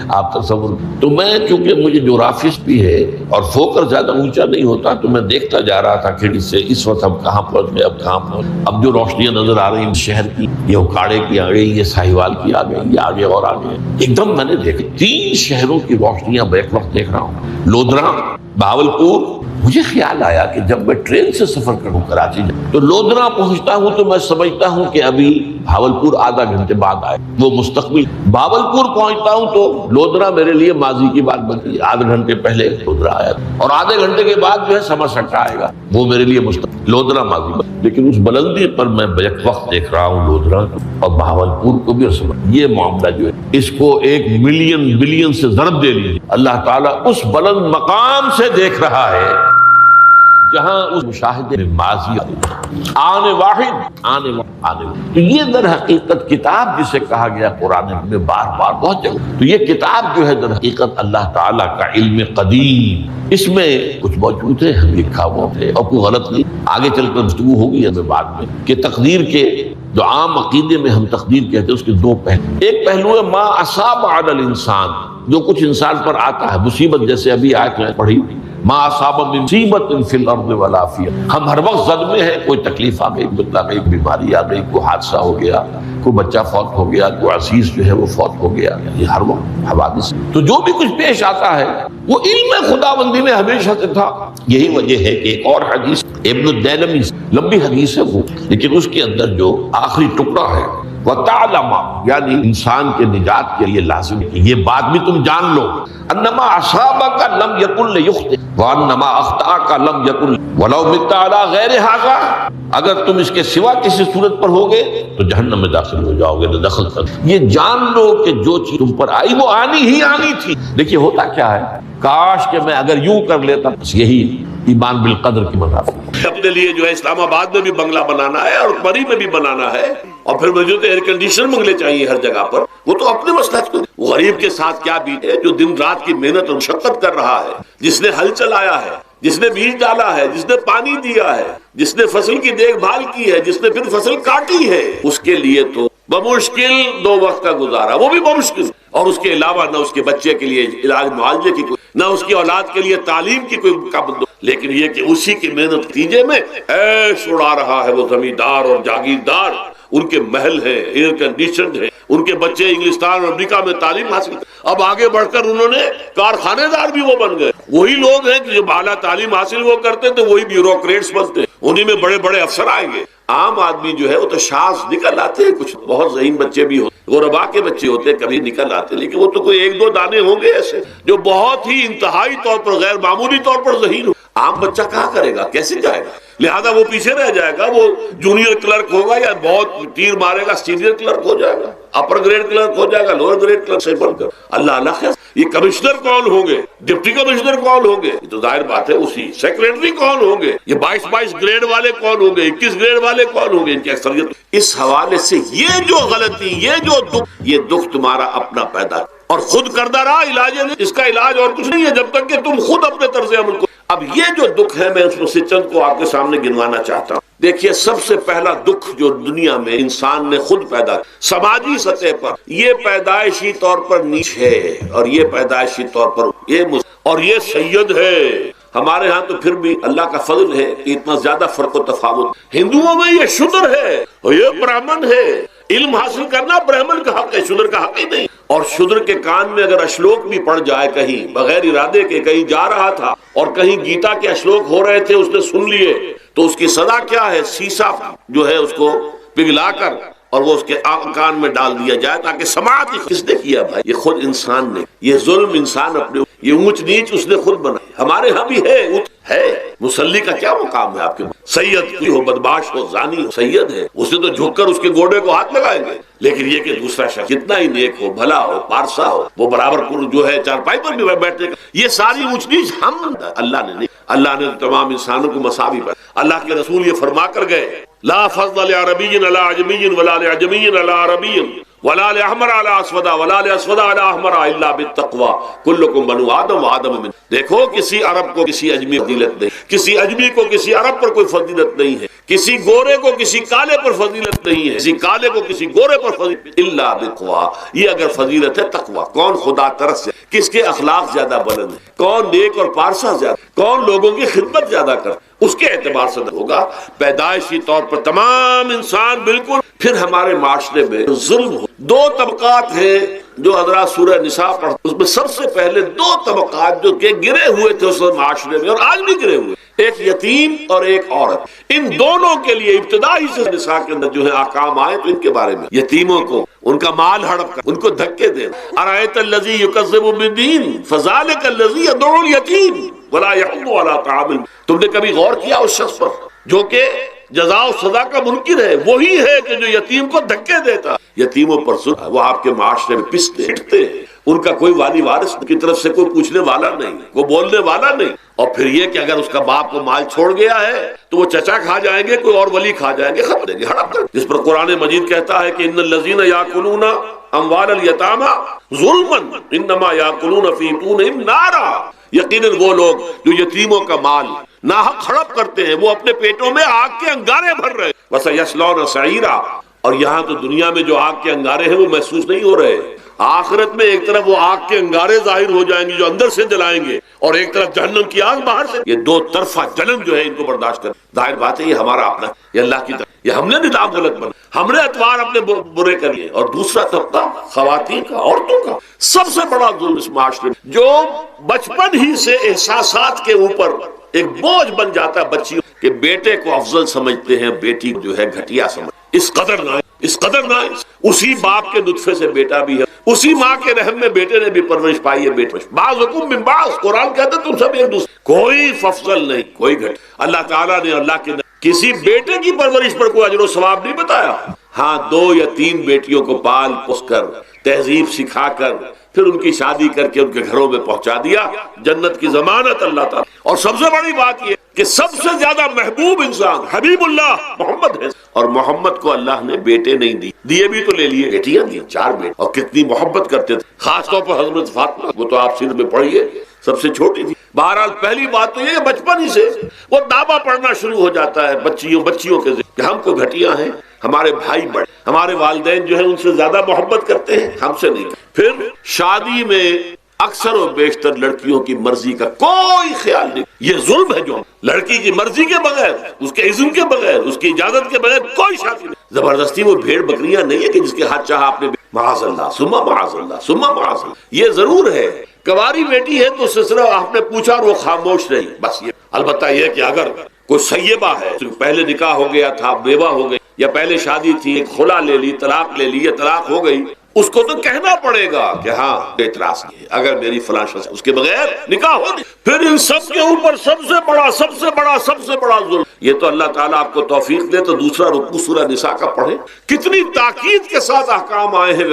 S3: آپ تصور، تو میں چونکہ مجھے جغرافیس بھی ہے اور فوکر زیادہ اونچا نہیں ہوتا تو میں دیکھتا جا رہا تھا کھڑکی سے اس وقت ہم کہاں پہنچ گئے، اب کہاں پہنچ، اب جو روشنیاں نظر آ رہی ہیں شہر کی، یہ اکاڑے کی آ گئی، یہ ساہیوال کی آ گئی، یہ آگے اور آگے، ایک دم میں نے دیکھا 3 شہروں کی روشنیاں بیک وقت دیکھ رہا ہوں، لودھرا، بہاولپور۔ مجھے خیال آیا کہ جب میں ٹرین سے سفر کروں کراچی تو لودھرا پہنچتا ہوں تو میں سمجھتا ہوں کہ ابھی بہاولپور آدھا گھنٹے بعد آئے، وہ مستقبل، بہاولپور پہنچتا ہوں تو لودھرا میرے لیے ماضی کی بات بنتی ہے، آدھے گھنٹے پہلے لودھرا آیا، اور آدھے گھنٹے کے بعد جو ہے سمرسٹا آئے گا، وہ میرے لیے مستقبل، لودھرا ماضی بات، لیکن اس بلندی پر میں بیک وقت دیکھ رہا ہوں لودھرا اور بہاولپور کو بھی، یہ معاملہ جو ہے اس کو 1 ملین بلین سے ضرب دے لیجیے، اللہ تعالیٰ اس بلند مقام سے دیکھ رہا ہے جہاں اس مشاہدے میں ماضی آنے واحد، تو یہ در حقیقت کتاب جسے کہا گیا قرآن میں بار بار بہت جگہ، تو یہ کتاب جو ہے در حقیقت اللہ تعالیٰ کا علم قدیم، اس میں کچھ موجود ہے ہم لکھا ہوا ہے اور کوئی غلط نہیں، آگے چل کر گفتگو ہوگی ہمیں بعد میں کہ تقدیر کے جو عام عقیدے میں ہم تقدیر کہتے ہیں اس کے 2 پہلو، ایک پہلو ہے ما اصاب علی الانسان، جو کچھ انسان پر آتا ہے مصیبت، جیسے ابھی آیت میں پڑھی ما اصاب من مصیبت فی الارض ولا فی، ہم ہر وقت صدمے ہیں، کوئی تکلیف آ گئی، کوئی بیماری آ گئی، کوئی حادثہ ہو گیا، کوئی بچہ فوت ہو گیا، کوئی عزیز جو ہے وہ فوت ہو گیا، یہ ہر وقت حوادث، تو جو بھی کچھ پیش آتا ہے وہ علم خداوندی میں ہمیشہ سے تھا۔ یہی وجہ ہے کہ ایک اور حدیث ابن الدیلمی، لمبی حدیث ہے وہ، لیکن اس کے اندر جو آخری ٹکڑا ہے وَتَعْلَمَ، یعنی انسان کے نجات کے لیے لازم ہے کہ یہ بات بھی تم جان لو، انما اصابک لم یکن لیخطئ وانما اخطاک لم یکن ولو مت علی غیر ھذا، اگر تم اس کے سوا کسی صورت پر ہوگے تو جہنم میں داخل ہو جاؤ گے، نہ دخل کر، یہ جان لو کہ جو چیز تم پر آئی وہ آنی ہی آنی تھی۔ دیکھیے ہوتا کیا ہے، کاش کہ میں اگر یوں کر لیتا، بس یہی ایمان بالقدر کی منافع،
S1: اپنے لیے جو ہے اسلام آباد میں بھی بنگلہ بنانا ہے اور مری میں بھی بنانا ہے، اور پھر مجھے تو ایئر کنڈیشن بنگلے چاہیے ہر جگہ پر، وہ تو اپنے مسئلہ کو، وہ غریب کے ساتھ کیا بیتے، جو دن رات کی محنت اور مشقت کر رہا ہے، جس نے ہل چلایا ہے، جس نے بیج ڈالا ہے، جس نے پانی دیا ہے، جس نے فصل کی دیکھ بھال کی ہے، جس نے پھر فصل کاٹی ہے، اس کے لیے تو بمشکل 2 وقت کا گزارا، وہ بھی بمشکل، اور اس کے علاوہ نہ اس کے بچے کے لیے علاج معالجے کی کوئی، نہ اس کی اولاد کے لیے تعلیم کی کوئی قابل، لیکن یہ کہ اسی کی محنت نتیجے میں عیش اڑا رہا ہے وہ زمیندار اور جاگیردار، ان کے محل ہیں، ایئر کنڈیشنڈ ہیں، ان کے بچے انگلستان اور امریکہ میں تعلیم حاصل کر، اب آگے بڑھ کر انہوں نے کارخانے دار بھی وہ بن گئے، وہی لوگ ہیں کہ جو اعلیٰ تعلیم حاصل وہ کرتے تھے وہی بیوروکریٹس بنتے ہیں، انہی میں بڑے بڑے افسر آئیں گے۔ عام آدمی جو ہے وہ تو شاذ نکل آتے ہیں، کچھ بہت ذہین بچے بھی ہوتے، غربا کے بچے ہوتے ہیں کبھی نکل آتے، لیکن وہ تو کوئی 1-2 دانے ہوں گے ایسے جو بہت ہی انتہائی طور پر غیر معمولی طور پر ذہین ہو۔ عام بچہ کہاں کرے گا، کیسے جائے گا، لہذا وہ پیچھے رہ جائے گا، وہ جونیئر کلرک ہوگا یا بہت تیر مارے گا سینئر کلرک ہو جائے گا، اپر گریڈ کلرک ہو جائے گا، لوور گریڈ کلرک سے بڑھ کر اللہ اللہ خیر، یہ کمشنر کون ہوں گے، ڈپٹی کمشنر کون ہوں گے، یہ تو ظاہر بات ہے، اسی سیکریٹری کون ہوں گے، یہ 22 گریڈ والے کون ہوں گے، 21 گریڈ والے کون ہوں گے، ان کی اکثریت۔ اس حوالے سے یہ جو غلطی، یہ جو دکھ، یہ دکھ تمہارا اپنا پیدا اور خود کردہ رہا، علاج نہیں، اس کا علاج اور کچھ نہیں ہے جب تک کہ تم خود اپنے طرز عمل کو۔ اب یہ جو دکھ ہے میں اس میں سے چند کو آپ کے سامنے گنوانا چاہتا ہوں۔ دیکھیے سب سے پہلا دکھ جو دنیا میں انسان نے خود پیدا، سماجی سطح پر یہ پیدائشی طور پر نیچ ہے، اور یہ پیدائشی طور پر اور یہ سید ہے۔ ہمارے ہاں تو پھر بھی اللہ کا فضل ہے کہ اتنا زیادہ فرق و تفاوت، ہندوؤں میں یہ شودر ہے اور یہ برہمن ہے، علم حاصل کرنا برہمن کا حق ہے، شودر کا حق ہی نہیں۔ اور شودر کے کان میں اگر اشلوک بھی پڑ جائے کہیں بغیر ارادے کے، کہیں جا رہا تھا اور کہیں گیتا کے اشلوک ہو رہے تھے، اس نے سن لیے، تو اس کی سزا کیا ہے، سیسا جو ہے اس کو پگھلا کر اور وہ اس کے کان میں ڈال دیا جائے تاکہ سماعت۔ کس نے کیا بھائی؟ یہ خود انسان نے، یہ ظلم انسان اپنے، یہ اونچ نیچ اس نے خود بنائی۔ ہمارے ہاں بھی ہے ہے مسلی کا کیا مقام ہے آپ کے؟ سید کوئی ہو، بدماش ہو، زانی ہو، سید ہے، اسے تو جھک کر اس کے گوڑے کو ہاتھ لگائیں گے. لیکن یہ کہ دوسرا شخص کتنا ہی نیک ہو، بھلا ہو، پارسا ہو، وہ برابر جو ہے چارپائی پر بھی بیٹھنے کا، یہ ساری اونچ نیچ ہم اللہ نے نہیں. اللہ نے تمام انسانوں کو مساوی پر. اللہ کے رسول یہ فرما کر گئے لا فضل لعربی علی عجمی ولا لعجمی علی عربی ولا لأحمر على اسود ولا لأسود على احمر الا بالتقوى كلكم بنو آدم وآدم من. دیکھو کسی عرب کو کسی اجمی فضیلت نہیں، کسی اجمی کو کسی عرب پر کوئی فضیلت نہیں ہے، کسی گورے کو کسی کالے پر فضیلت نہیں ہے، کسی کالے کو کسی گورے پر فضیلت الا بالتقوى. یہ اگر فضیلت ہے تقوی. کون خدا ترس ہے، کس کے اخلاق زیادہ بلند ہے، کون نیک اور پارسا زیادہ، کون لوگوں کی خدمت زیادہ کرتا، اس کے اعتبار سے ہوگا. پیدائشی طور پر تمام انسان بالکل. پھر ہمارے معاشرے میں ظلم ہو. دو طبقات ہیں جو حضرات سورہ نساء پڑھتے، اس میں سب سے پہلے دو طبقات جو کہ گرے ہوئے تھے اس معاشرے میں اور آج بھی گرے ہوئے، ایک یتیم اور ایک عورت. ان دونوں کے لیے ابتدائی سے نساء کے اندر جو ہے احکام آئے تو ان کے بارے میں یتیموں کو ان کا مال ہڑپ کر ان کو دھکے دے. ارأیت الذی یکذب بالدین فذلک الذی یدعو الیتیم ولا یحض علی طعام. تم نے کبھی غور کیا اس شخص پر جو کہ جزا و سزا کا منکر ہے؟ وہی ہے کہ جو یتیم کو دھکے دیتا. یتیموں پر ظلم، وہ آپ کے معاشرے میں پستے ہٹتے ہیں، ان کا کوئی والی وارث کی طرف سے کوئی پوچھنے والا نہیں، کوئی بولنے والا نہیں. اور پھر یہ کہ اگر اس کا باپ کو مال چھوڑ گیا ہے تو وہ چچا کھا جائیں گے، کوئی اور ولی کھا جائیں گے، ختم دیں گے، ہڑپ کر. جس پر قرآن مجید کہتا ہے کہ ان الذین یاکلون اموال الیتامی ظلما انما یاکلون فی بطونہم نارا. یقیناً وہ لوگ جو یتیموں کا مال ناحق ہڑپ کرتے ہیں وہ اپنے پیٹوں میں آگ کے انگارے بھر رہے. وَسَيَصْلَوْنَ سَعِيرًا. اور یہاں تو دنیا میں جو آگ کے انگارے ہیں وہ محسوس نہیں ہو رہے، آخرت میں ایک طرف وہ آگ کے انگارے ظاہر ہو جائیں گے جو اندر سے جلائیں گے، اور ایک طرف جہنم کی آگ باہر سے. یہ دو طرفہ جلن جو ہے ان کو برداشت کر. ظاہر بات ہے یہ ہمارا اپنا، یہ اللہ کی طرف، یہ ہم نے نظام غلط بنا، ہم نے اطوار اپنے برے کر لیے. اور دوسرا طبقہ خواتین کا، عورتوں کا. سب سے بڑا ظلم اس معاشرے میں جو بچپن ہی سے احساسات کے اوپر ایک بوجھ بن جاتا ہے بچیوں کہ بیٹے کو افضل سمجھتے ہیں، بیٹی جو ہے گھٹیا سمجھ. اس قدر نہ، اس قدر نہ. اسی باپ کے نطفے سے بیٹا بھی ہے، اسی ماں کے رحم میں بیٹے نے بھی پرورش پائی ہے. بیٹے بعضکم من بعض، قرآن کہتا ہے تم سب ایک دوسرے، کوئی افضل نہیں، کوئی گھٹ. اللہ تعالیٰ نے اللہ کے کسی بیٹے کی پرورش پر کوئی اجر و ثواب نہیں بتایا. ہاں 2 یا 3 بیٹیوں کو پال پوس کر تہذیب سکھا کر پھر ان کی شادی کر کے ان کے گھروں میں پہنچا دیا، جنت کی ضمانت اللہ تعالیٰ. اور سب سے بڑی بات یہ کہ سب سے زیادہ محبوب انسان حبیب اللہ محمد ہے، اور محمد کو اللہ نے بیٹے نہیں دیے بھی تو لے لیے بیٹیاں دی، 4 بیٹے. اور کتنی محبت کرتے تھے، خاص طور پر حضرت فاطمہ، وہ تو آپ سیرت میں پڑھیے سب سے چھوٹی تھی. بہرحال پہلی بات تو یہ کہ بچپن ہی سے وہ دعویٰ پڑھنا شروع ہو جاتا ہے بچیوں کے ذریعے کہ ہم کو گھٹیاں ہیں، ہمارے بھائی بڑے، ہمارے والدین جو ہیں ان سے زیادہ محبت کرتے ہیں، ہم سے نہیں. پھر شادی میں اکثر و بیشتر لڑکیوں کی مرضی کا کوئی خیال نہیں. یہ ظلم ہے جو لڑکی کی مرضی کے بغیر، اس کے اذن کے بغیر، اس کی اجازت کے بغیر کوئی شادی نہیں. زبردستی وہ بھیڑ بکریاں نہیں ہے کہ جس کے ہاتھ چاہا آپ نے معاذ اللہ ثم معاذ اللہ ثم معاذ اللہ. یہ ضرور ہے کنواری بیٹی ہے تو اس سے صرف آپ نے پوچھا اور وہ خاموش رہی، بس. یہ البتہ یہ کہ اگر کوئی سیبہ ہے، پہلے نکاح ہو گیا تھا، بیوہ ہو گئی، یا پہلے شادی تھی، ایک خلا لے لی، طلاق لے لی، یا طلاق ہو گئی، اس کو تو کہنا پڑے گا کہ ہاں اعتراض نہیں ہے اگر میری فلاں شخص اس کے بغیر نکاح ہو نہیں. پھر ان سب کے اوپر سب سے بڑا ظلم، یہ تو اللہ تعالیٰ آپ کو توفیق دے تو دوسرا رکوع سورہ نساء کا پڑھیں. کتنی تاکید کے ساتھ احکام آئے ہیں.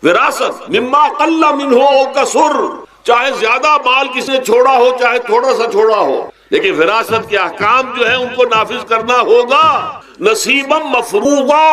S1: وراثت مما قل منہ او کثر، چاہے زیادہ مال کسی نے چھوڑا ہو چاہے تھوڑا سا چھوڑا ہو، لیکن وراثت کے احکام جو ہیں ان کو نافذ کرنا ہوگا. نصیبا مفروضا،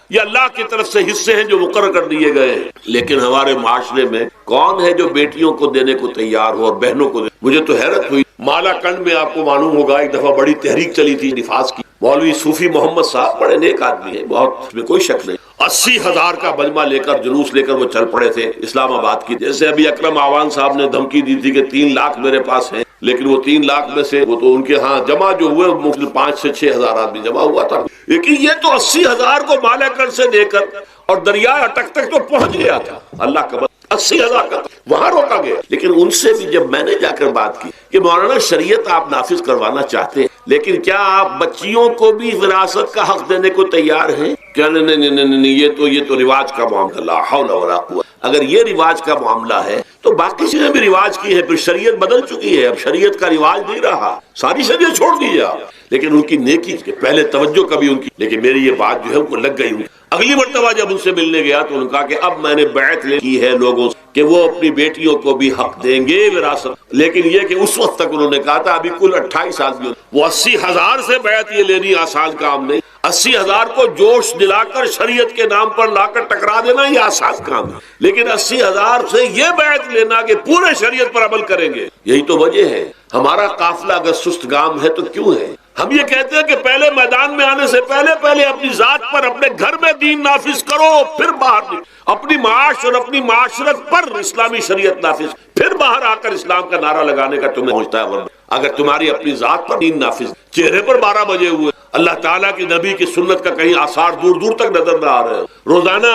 S1: یہ اللہ کی طرف سے حصے ہیں جو مقرر کر دیے گئے ہیں. لیکن ہمارے معاشرے میں کون ہے جو بیٹیوں کو دینے کو تیار ہو اور بہنوں کو مجھے تو حیرت ہوئی. مالا کنڈ میں آپ کو معلوم ہوگا ایک دفعہ بڑی تحریک چلی تھی نفاذ کی. مولوی صوفی محمد صاحب بڑے نیک آدمی ہیں، بہت، اس میں کوئی شک نہیں. 80,000 کا مجمع لے کر، جلوس لے کر وہ چل پڑے تھے اسلام آباد کی. جیسے ابھی اکرم آوان صاحب نے دھمکی دی تھی کہ 3 لاکھ میرے پاس ہیں، لیکن وہ 3 لاکھ میں سے وہ تو ان کے ہاں جمع جو ہوئے مختلف 5 سے 6,000 آدمی جمع ہوا تھا. لیکن یہ تو 80,000 کو مالا کنڈ سے لے کر اور دریائے اٹک تک تو پہنچ گیا تھا. اللہ کا 80,000 کا وہاں روکا گیا. لیکن ان سے بھی جب میں نے جا کر بات کی کہ مولانا شریعت آپ نافذ کروانا چاہتے ہیں، لیکن کیا آپ بچیوں کو بھی وراثت کا حق دینے کو تیار ہیں؟ کیا نہیں، یہ تو رواج کا معاملہ، لا حول ولا قوت. اگر یہ رواج کا معاملہ ہے تو باقی چیزیں بھی رواج کی ہے، پھر شریعت بدل چکی ہے، اب شریعت کا رواج نہیں رہا، ساری شریعت چھوڑ دیجیے آپ، لیکن ان کی نیکی کے پہلے توجہ کبھی ان کی، لیکن میری یہ بات جو ہے ان کو لگ گئی۔ اگلی مرتبہ جب ان سے ملنے گیا تو انہوں نے کہا کہ اب میں نے بیعت کی ہے لوگوں سے کہ وہ اپنی بیٹیوں کو بھی حق دیں گے وراثت، لیکن یہ کہ اس وقت تک انہوں نے کہا تھا ابھی کل 28 آدمی، وہ 80,000 سے بیعت یہ لینی آسان کام نہیں، 80,000 کو جوش دلا کر شریعت کے نام پر لا کر ٹکرا دینا یہ آسان کام ہے، لیکن 80,000 سے یہ بیعت لینا کہ پورے شریعت پر عمل کریں گے، یہی تو وجہ ہے۔ ہمارا قافلہ اگر سست گام ہے تو کیوں ہے؟ ہم یہ کہتے ہیں کہ پہلے میدان میں آنے سے پہلے اپنی ذات پر، اپنے گھر میں دین نافذ کرو، پھر باہر اپنی معاش اور اپنی معاشرت پر اسلامی شریعت نافذ، پھر باہر آ کر اسلام کا نعرہ لگانے کا تمہیں پہنچتا ہے۔ ورنہ اگر تمہاری اپنی ذات پر دین نافذ، چہرے پر 12 بجے ہوئے، اللہ تعالیٰ کی نبی کی سنت کا کہیں آثار دور دور تک نظر نہ آ رہے ہو، روزانہ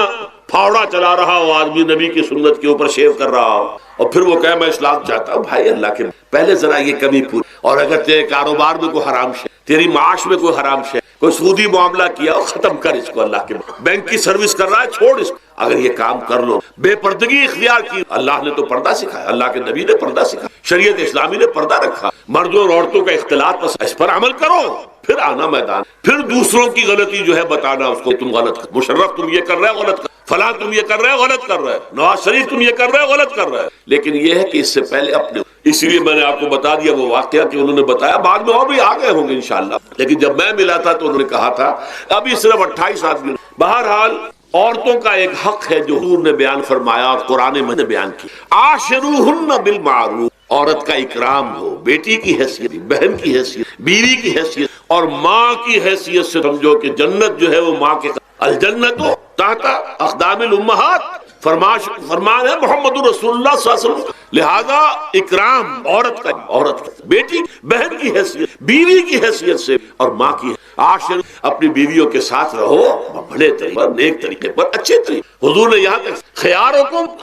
S1: پھاوڑا چلا رہا ہو آدمی، نبی کی سنت کے اوپر شیو کر رہا ہو، اور پھر وہ کہے میں اسلام چاہتا ہوں، بھائی اللہ کے پہلے ذرا یہ کمی پوری۔ اور اگر تیرے کاروبار میں کوئی حرام شے، تیری معاش میں کوئی حرام شے، کوئی سودی معاملہ کیا ہو، ختم کر اس کو، اللہ کے بینک کی سروس کر رہا ہے چھوڑ اس کو، اگر یہ کام کر لو، بے پردگی اختیار کی، اللہ نے تو پردہ سکھایا، اللہ کے نبی نے پردہ سکھایا، شریعت اسلامی نے پردہ رکھا، مردوں اور عورتوں کا اختلاط بس اس پر عمل کرو، پھر آنا میدان، پھر دوسروں کی غلطی جو ہے بتانا اس کو، تم غلط کر، مشرف تم یہ کر رہے ہو غلط کر، فلاں تم یہ کر رہے ہو غلط کر رہے ہو، نواز شریف تم یہ کر رہے ہو غلط کر رہے ہو، لیکن یہ ہے کہ اس سے پہلے اپنے، اس لیے میں نے آپ کو بتا دیا وہ واقعہ کہ انہوں نے بتایا، بعد میں اور بھی آگے ہوں گے انشاءاللہ، لیکن جب میں ملا تھا تو انہوں نے کہا تھا ابھی صرف 28 آدمی۔ بہرحال عورتوں کا ایک حق ہے جو حضور نے بیان فرمایا اور قرآن میں نے بیان کیا، عاشروہن بالمعروف، عورت کا اکرام ہو، بیٹی کی حیثیت، بہن کی حیثیت، بیوی کی حیثیت اور ماں کی حیثیت سے سمجھو کہ جنت جو ہے وہ ماں کے الجنت تحت اقدام الامہات، فرمان ہے محمد رسول اللہ صلی اللہ علیہ وسلم، لہذا اکرام عورت کا بیٹی بہن کی حیثیت، بیوی کی حیثیت سے اور ماں کی عاشر، اپنی بیویوں کے ساتھ رہو بڑے طریقے پر، نیک طریقے پر، اچھے طریقے، حضور نے یہاں تک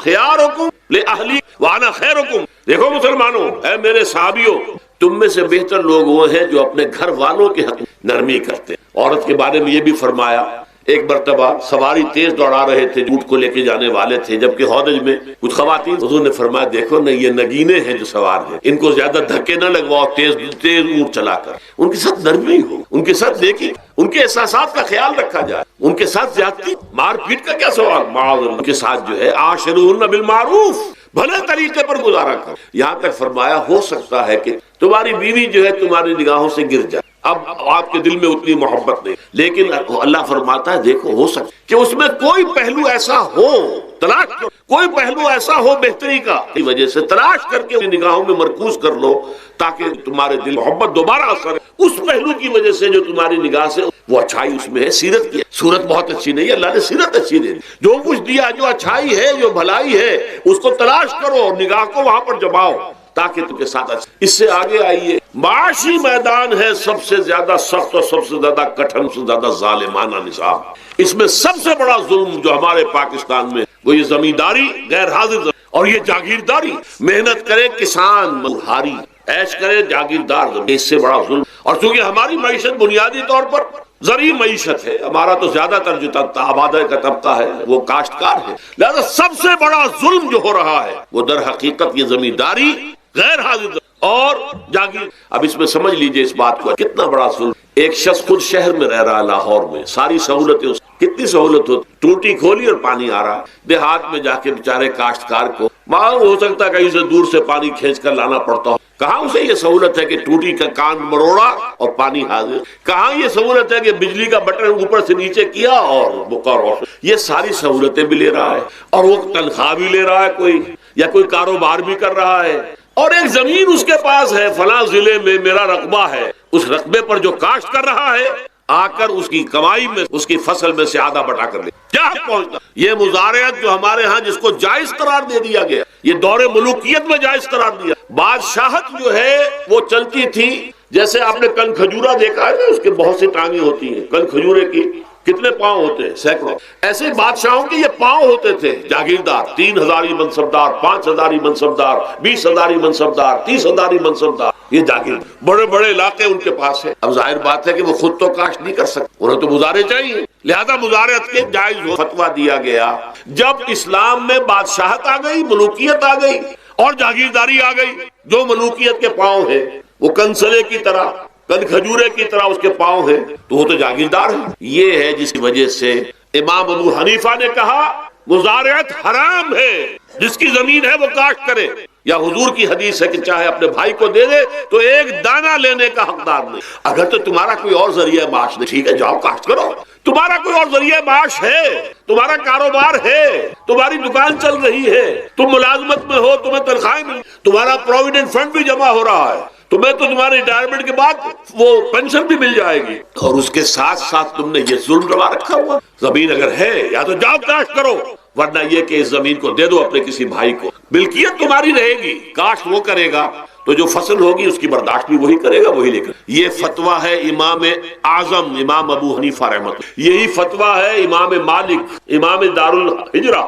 S1: خیارکم لأہلی وانا خیرکم، دیکھو مسلمانوں، اے میرے صحابیوں، تم میں سے بہتر لوگ وہ ہیں جو اپنے گھر والوں کے حق نرمی کرتے ہیں۔ عورت کے بارے میں یہ بھی فرمایا، ایک مرتبہ سواری تیز دوڑا رہے تھے، اونٹ کو لے کے جانے والے تھے، جبکہ ہودج میں کچھ خواتین، حضور نے فرمایا دیکھو نا یہ نگینے ہیں جو سوار ہیں، ان کو زیادہ دھکے نہ لگواؤ، تیز اونٹ چلا کر، ان کے ساتھ نرمی ہو، ان کے ساتھ دیکھی، ان کے احساسات کا خیال رکھا جائے، ان کے ساتھ زیادتی مار پیٹ کا کیا سوال، معاذ اللہ، ان کے ساتھ جو ہے عاشروہن بالمعروف، بھلے طریقے پر گزارا کرو۔ یہاں تک فرمایا ہو سکتا ہے کہ تمہاری بیوی جو ہے تمہاری نگاہوں سے گر جائے، اب آپ کے دل میں اتنی محبت نہیں، لیکن اللہ فرماتا ہے دیکھو ہو سکتا کہ اس میں کوئی پہلو ایسا ہو، تلاش کرو، کوئی پہلو ایسا ہو بہتری کا، کی وجہ سے تلاش کر کے نگاہوں میں مرکوز کر لو تاکہ تمہارے دل محبت دوبارہ اثر ہے، اس پہلو کی وجہ سے جو تمہاری نگاہ سے وہ اچھائی اس میں ہے، سیرت کی صورت بہت اچھی نہیں ہے، اللہ نے سیرت اچھی دے دی، جو کچھ دیا، جو اچھائی ہے، جو بھلائی ہے، اس کو تلاش کرو اور نگاہ کو وہاں پر جماؤ تاکہ تم کے ساتھ اچھا۔ اس سے آگے آئیے، معاشی میدان ہے سب سے زیادہ سخت اور سب سے زیادہ کٹھن، سب سے زیادہ ظالمانہ نظام، اس میں سب سے بڑا ظلم جو ہمارے پاکستان میں وہ یہ زمینداری، غیر حاضر اور یہ جاگیرداری، محنت کرے کسان مزدوری، عیش کرے جاگیردار، اس سے بڑا ظلم۔ اور چونکہ ہماری معیشت بنیادی طور پر زرعی معیشت ہے، ہمارا تو زیادہ تر جو آبادی کا طبقہ ہے وہ کاشتکار ہے، لہذا سب سے بڑا ظلم جو ہو رہا ہے وہ در حقیقت یہ زمینداری، غیر حاضر اور جاگیر۔ اب اس میں سمجھ لیجئے اس بات کو، کتنا بڑا ظلم۔ ایک شخص خود شہر میں رہ رہا ہے، لاہور میں، ساری سہولتیں، کتنی سہولت ہوتی، ٹوٹی کھولی اور پانی آ رہا، دیہات میں جا کے بیچارے کاشتکار کو وہاں ہو سکتا ہے کہیں سے دور سے پانی کھینچ کر لانا پڑتا ہو، کہاں اسے یہ سہولت ہے کہ ٹوٹی کا کان مروڑا اور پانی حاضر، کہاں یہ سہولت ہے کہ بجلی کا بٹن اوپر سے نیچے کیا اور بکا روشن، یہ ساری سہولتیں بھی لے رہا ہے اور وہ تنخواہ بھی لے رہا ہے کوئی، یا کوئی کاروبار بھی کر رہا ہے، اور ایک زمین اس کے پاس ہے، فلاں ضلع میں میرا رقبہ ہے، اس رقبے پر جو کاشت کر رہا ہے آ کر اس کی کمائی میں، اس کی فصل میں سے آدھا بٹا کر لے، کیا پہنچتا۔ یہ مزارعت جو ہمارے ہاں جس کو جائز قرار دے دیا گیا، یہ دور ملوکیت میں جائز قرار دیا، بادشاہت جو ہے وہ چلتی تھی، جیسے آپ نے کن کھجورا دیکھا ہے نا، اس کے بہت سی ٹانگیں ہوتی ہیں، کن کھجورے کی کتنے پاؤں ہوتے ہیں، سینکڑوں، ایسے بادشاہوں کے یہ پاؤں ہوتے تھے، جاگیردار، 3000 منصبدار، 5000 منصبدار، 20000 منصبدار، 30000 منصبدار، یہ جاگیر، بڑے بڑے علاقے ان کے پاس ہے۔ اب ظاہر بات ہے کہ وہ خود تو کاشت نہیں کر سکتے، انہیں تو گزارے چاہیے، لہذا مزارعت کے جائز ہو فتویٰ دیا گیا جب اسلام میں بادشاہت آ گئی، ملوکیت آ گئی اور جاگیرداری آ گئی. جو ملوکیت کے پاؤں ہے وہ کنسلے کی طرح، کن کھجورے کی طرح اس کے پاؤں ہیں، تو وہ تو جاگیردار ہے. یہ ہے جس کی وجہ سے امام ابو حنیفہ نے کہا مزارعت حرام ہے، جس کی زمین ہے وہ کاشت کرے. یا حضور کی حدیث ہے کہ چاہے اپنے بھائی کو دے دے تو ایک دانہ لینے کا حقدار نہیں. اگر تو تمہارا کوئی اور ذریعہ معاش نہیں، ٹھیک ہے جاؤ کاشت کرو. تمہارا کوئی اور ذریعہ معاش ہے، تمہارا کاروبار ہے، تمہاری دکان چل رہی ہے، تم ملازمت میں ہو، تمہیں تنخواہیں مل، تمہارا پروویڈنٹ فنڈ بھی جمع ہو رہا ہے، تمہیں تو تمہارے ریٹائرمنٹ کے بعد وہ پینشن بھی مل جائے گی، اور اس کے ساتھ ساتھ تم نے یہ ظلم روا رکھا ہوا. زمین اگر ہے یا تو جاؤ کاشت کرو، ورنہ یہ کہ اس زمین کو دے دو اپنے کسی بھائی کو. ملکیت تمہاری رہے گی، کاشت وہ کرے گا تو جو فصل ہوگی اس کی برداشت بھی وہی کرے گا، وہی لے کر. یہ فتویٰ ہے امام اعظم امام ابو حنیفہ رحمۃ اللہ. یہی فتویٰ ہے امام مالک، امام دار الحجرہ،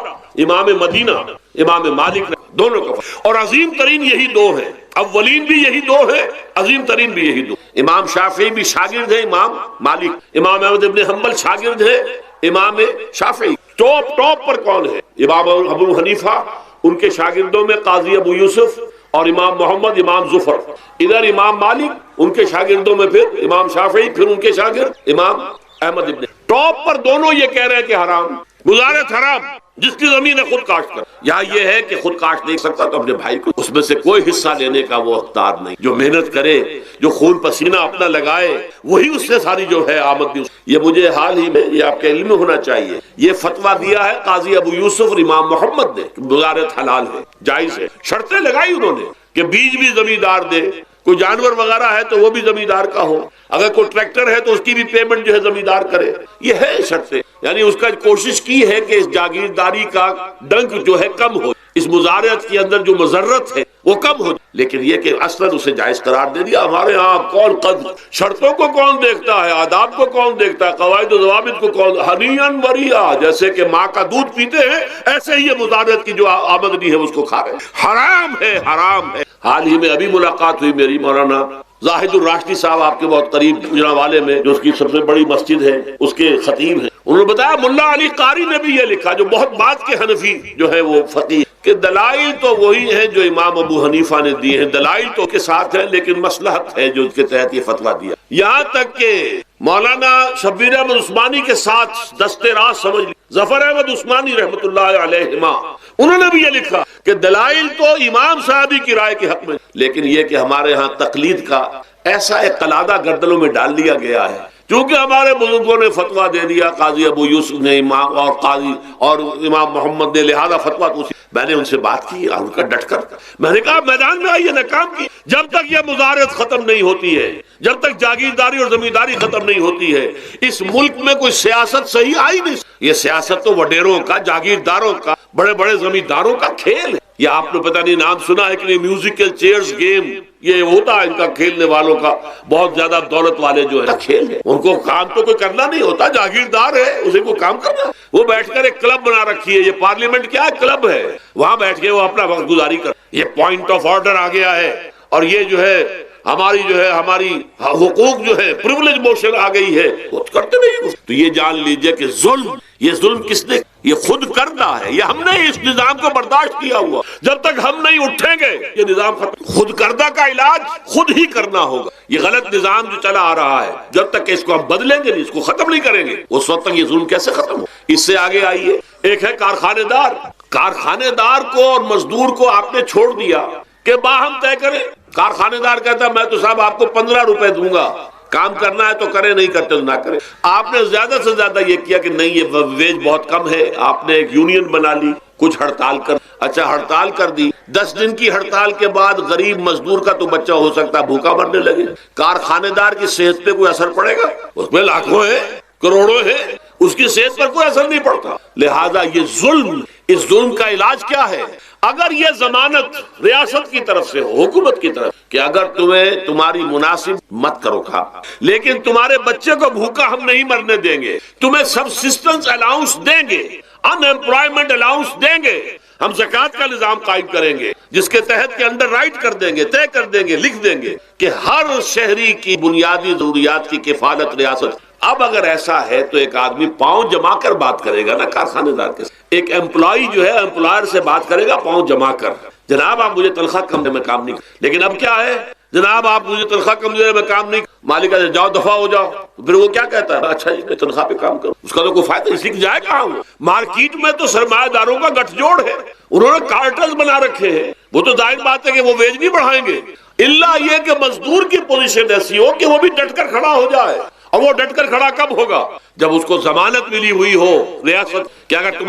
S1: امام مدینہ، امام مالک دونوں کا. اور عظیم ترین یہی دو ہیں، اولین بھی یہی دو ہے، عظیم ترین بھی یہی دو. امام شافعی بھی شاگرد ہے امام مالک، امام احمد ابن حنبل شاگرد ہے امام شافعی. ٹاپ پر کون ہے؟ امام ابو حنیفہ، ان کے شاگردوں میں قاضی ابو یوسف اور امام محمد، امام ظفر. ادھر امام مالک، ان کے شاگردوں میں پھر امام شافعی، پھر ان کے شاگرد امام احمد ابن. ٹاپ پر دونوں یہ کہہ رہے ہیں کہ حرام، مزارعت حرام، جس کی زمین ہے خود کاشت کر. یہاں یہ ہے کہ خود کاشت نہیں سکتا تو اپنے بھائی کو اس میں سے کوئی حصہ لینے کا وہ اختیار نہیں. جو محنت کرے، جو خون پسینہ اپنا لگائے، وہی اس سے ساری جو ہے آمدنی. یہ مجھے حال ہی میں یہ آپ کے علم میں ہونا چاہیے، یہ فتویٰ دیا ہے قاضی ابو یوسف اور امام محمد نے کہ مزارعت حلال ہے، جائز ہے. شرطیں لگائی انہوں نے کہ بیج بھی زمیندار دے، کوئی جانور وغیرہ ہے تو وہ بھی زمیندار کا ہو، اگر کوئی ٹریکٹر ہے تو اس کی بھی پیمنٹ جو ہے زمیندار کرے. یہ ہے شرطیں، یعنی اس کا کوشش کی ہے کہ اس جاگیرداری کا ڈنک جو ہے کم ہو، اس مزارعت کے اندر جو مضرت ہے وہ کم ہو. لیکن یہ کہ اصلاً اسے جائز قرار دے دیا. ہمارے ہاں کون قدر، شرطوں کو کون دیکھتا ہے، آداب کو کون دیکھتا ہے، قواعد و ضوابط کو کون. ہنیئن وریا، جیسے کہ ماں کا دودھ پیتے ہیں ایسے ہی یہ مزارعت کی جو آمدنی ہے اس کو کھا رہے ہیں. حرام ہے، حرام ہے. حال ہی میں ابھی ملاقات ہوئی میری مولانا زاہد الراشدی صاحب، آپ کے بہت قریب گوجرانوالے میں، جو اس کی سب سے بڑی مسجد ہے، اس کے خطیب ہیں. انہوں نے بتایا ملا علی قاری نے بھی یہ لکھا، جو بہت بعد کے حنفی جو ہے وہ فقیہ، کہ دلائل تو وہی ہیں جو امام ابو حنیفہ نے دیے ہیں، دلائل تو کے ساتھ ہیں، لیکن مصلحت ہے جو اس کے تحت یہ فتویٰ دیا. یہاں تک کہ مولانا شبیر احمد عثمانی کے ساتھ دستے راست سمجھ لی ظفر احمد عثمانی رحمۃ اللہ علیہما، انہوں نے بھی یہ لکھا کہ دلائل تو امام صاحبی کی رائے کے حق میں، لیکن یہ کہ ہمارے ہاں تقلید کا ایسا ایک قلادہ گردنوں میں ڈال دیا گیا ہے. چونکہ ہمارے بزرگوں نے فتویٰ دے دیا، قاضی ابو یوسف نے، امام اور قاضی اور امام محمد نے، لہذا فتویٰ تو. میں نے ان سے بات کی اور ان کا ڈٹ کر میں نے کہا میدان میں آئیے، ناکام کی. جب تک یہ مزارعت ختم نہیں ہوتی ہے، جب تک جاگیرداری اور زمینداری ختم نہیں ہوتی ہے، اس ملک میں کوئی سیاست صحیح آئی نہیں. یہ سیاست تو وڈیروں کا، جاگیرداروں کا، بڑے بڑے زمینداروں کا کھیل ہے. یہ آپ نے پتہ نہیں نام سنا ہے کہ نہیں، میوزیکل چیئرز گیم، یہ ہوتا ہے ان کا کھیلنے والوں کا، بہت زیادہ دولت والے جو ہے کھیل ہے. ان کو کام تو کوئی کرنا نہیں ہوتا، جاگیردار ہے اسے کوئی کام کرنا. وہ بیٹھ کر ایک کلب بنا رکھی ہے، یہ پارلیمنٹ کیا ہے، کلب ہے، وہاں بیٹھ کے وہ اپنا وقت گزاری کر. یہ پوائنٹ آف آرڈر آ گیا ہے، اور یہ جو ہے ہماری حقوق جو ہے پریولیج موشن آ گئی ہے، وہ کرتے نہیں. تو یہ جان لیجئے کہ یہ ظلم کس نے، یہ خود کردہ ہے. یہ ہم نے اس نظام کو برداشت کیا ہوا. جب تک ہم نہیں اٹھیں گے یہ نظام ختم. خود کردہ کا علاج خود ہی کرنا ہوگا. یہ غلط نظام جو چلا آ رہا ہے، جب تک کہ اس کو ہم بدلیں گے نہیں، اس کو ختم نہیں کریں گے، اس وقت تک یہ ظلم کیسے ختم ہو. اس سے آگے آئیے، ایک ہے کارخانے دار کو اور مزدور کو آپ نے چھوڑ دیا کہ باہم طے کریں. کارخانے دار کہتا ہے میں تو صاحب آپ کو 15 روپے دوں گا، کام کرنا ہے تو کرے، نہیں کرتے تو نہ کرے. آپ نے زیادہ سے زیادہ یہ کیا کہ نہیں، یہ ویج بہت کم ہے، آپ نے ایک یونین بنا لی، کچھ ہڑتال کر. اچھا ہڑتال کر دی، 10 دن کی ہڑتال کے بعد غریب مزدور کا تو بچہ ہو سکتا ہے بھوکا مرنے لگے. کارخانے دار کی صحت پہ کوئی اثر پڑے گا؟ اس میں لاکھوں ہے، کروڑوں ہے، اس کی صحت پر کوئی اثر نہیں پڑتا. لہذا یہ ظلم، اس ظلم کا علاج کیا ہے؟ اگر یہ ضمانت ریاست کی طرف سے ہو، حکومت کی طرف، کہ اگر تمہاری مناسب مت کرو کھا، لیکن تمہارے بچے کو بھوکا ہم نہیں مرنے دیں گے، تمہیں سبسسٹنس الاؤنس دیں گے، ان ایمپلائمنٹ الاؤنس دیں گے، ہم زکوٰۃ کا نظام قائم کریں گے جس کے تحت کے انڈر رائٹ کر دیں گے، طے کر دیں گے، لکھ دیں گے کہ ہر شہری کی بنیادی ضروریات کی کفالت ریاست اب اگر ایسا ہے تو ایک آدمی پاؤں جما کر بات کرے گا نا کارخانے دار کے ساتھ. ایک امپلائی جو ہے امپلائر سے بات کرے گا پاؤں جما کر, جناب آپ مجھے تنخواہ کم دے میں کام نہیں. لیکن اب کیا ہے, جناب آپ مجھے تنخواہ کم دے میں کام نہیں, مالک کہتے جاؤ دفعہ ہو جاؤ. پھر وہ کیا کہتا ہے, اچھا جی میں تنخواہ پہ کام کروں, اس کا تو کوئی فائدہ نہیں, سیکھ جائے کہاں. مارکیٹ میں تو سرمایہ داروں کا گٹھ جوڑ ہے, انہوں نے کارٹلز بنا رکھے ہیں. وہ تو ظاہر بات ہے کہ وہ ویج نہیں بڑھائیں گے, الا یہ کہ مزدور کی پوزیشن ایسی ہو کہ وہ بھی ڈٹ کر کھڑا ہو جائے. اور وہ ڈٹ کر کھڑا کب ہوگا, جب اس کو ضمانت ملی ہوئی ہو ریاست کہ اگر تمہارا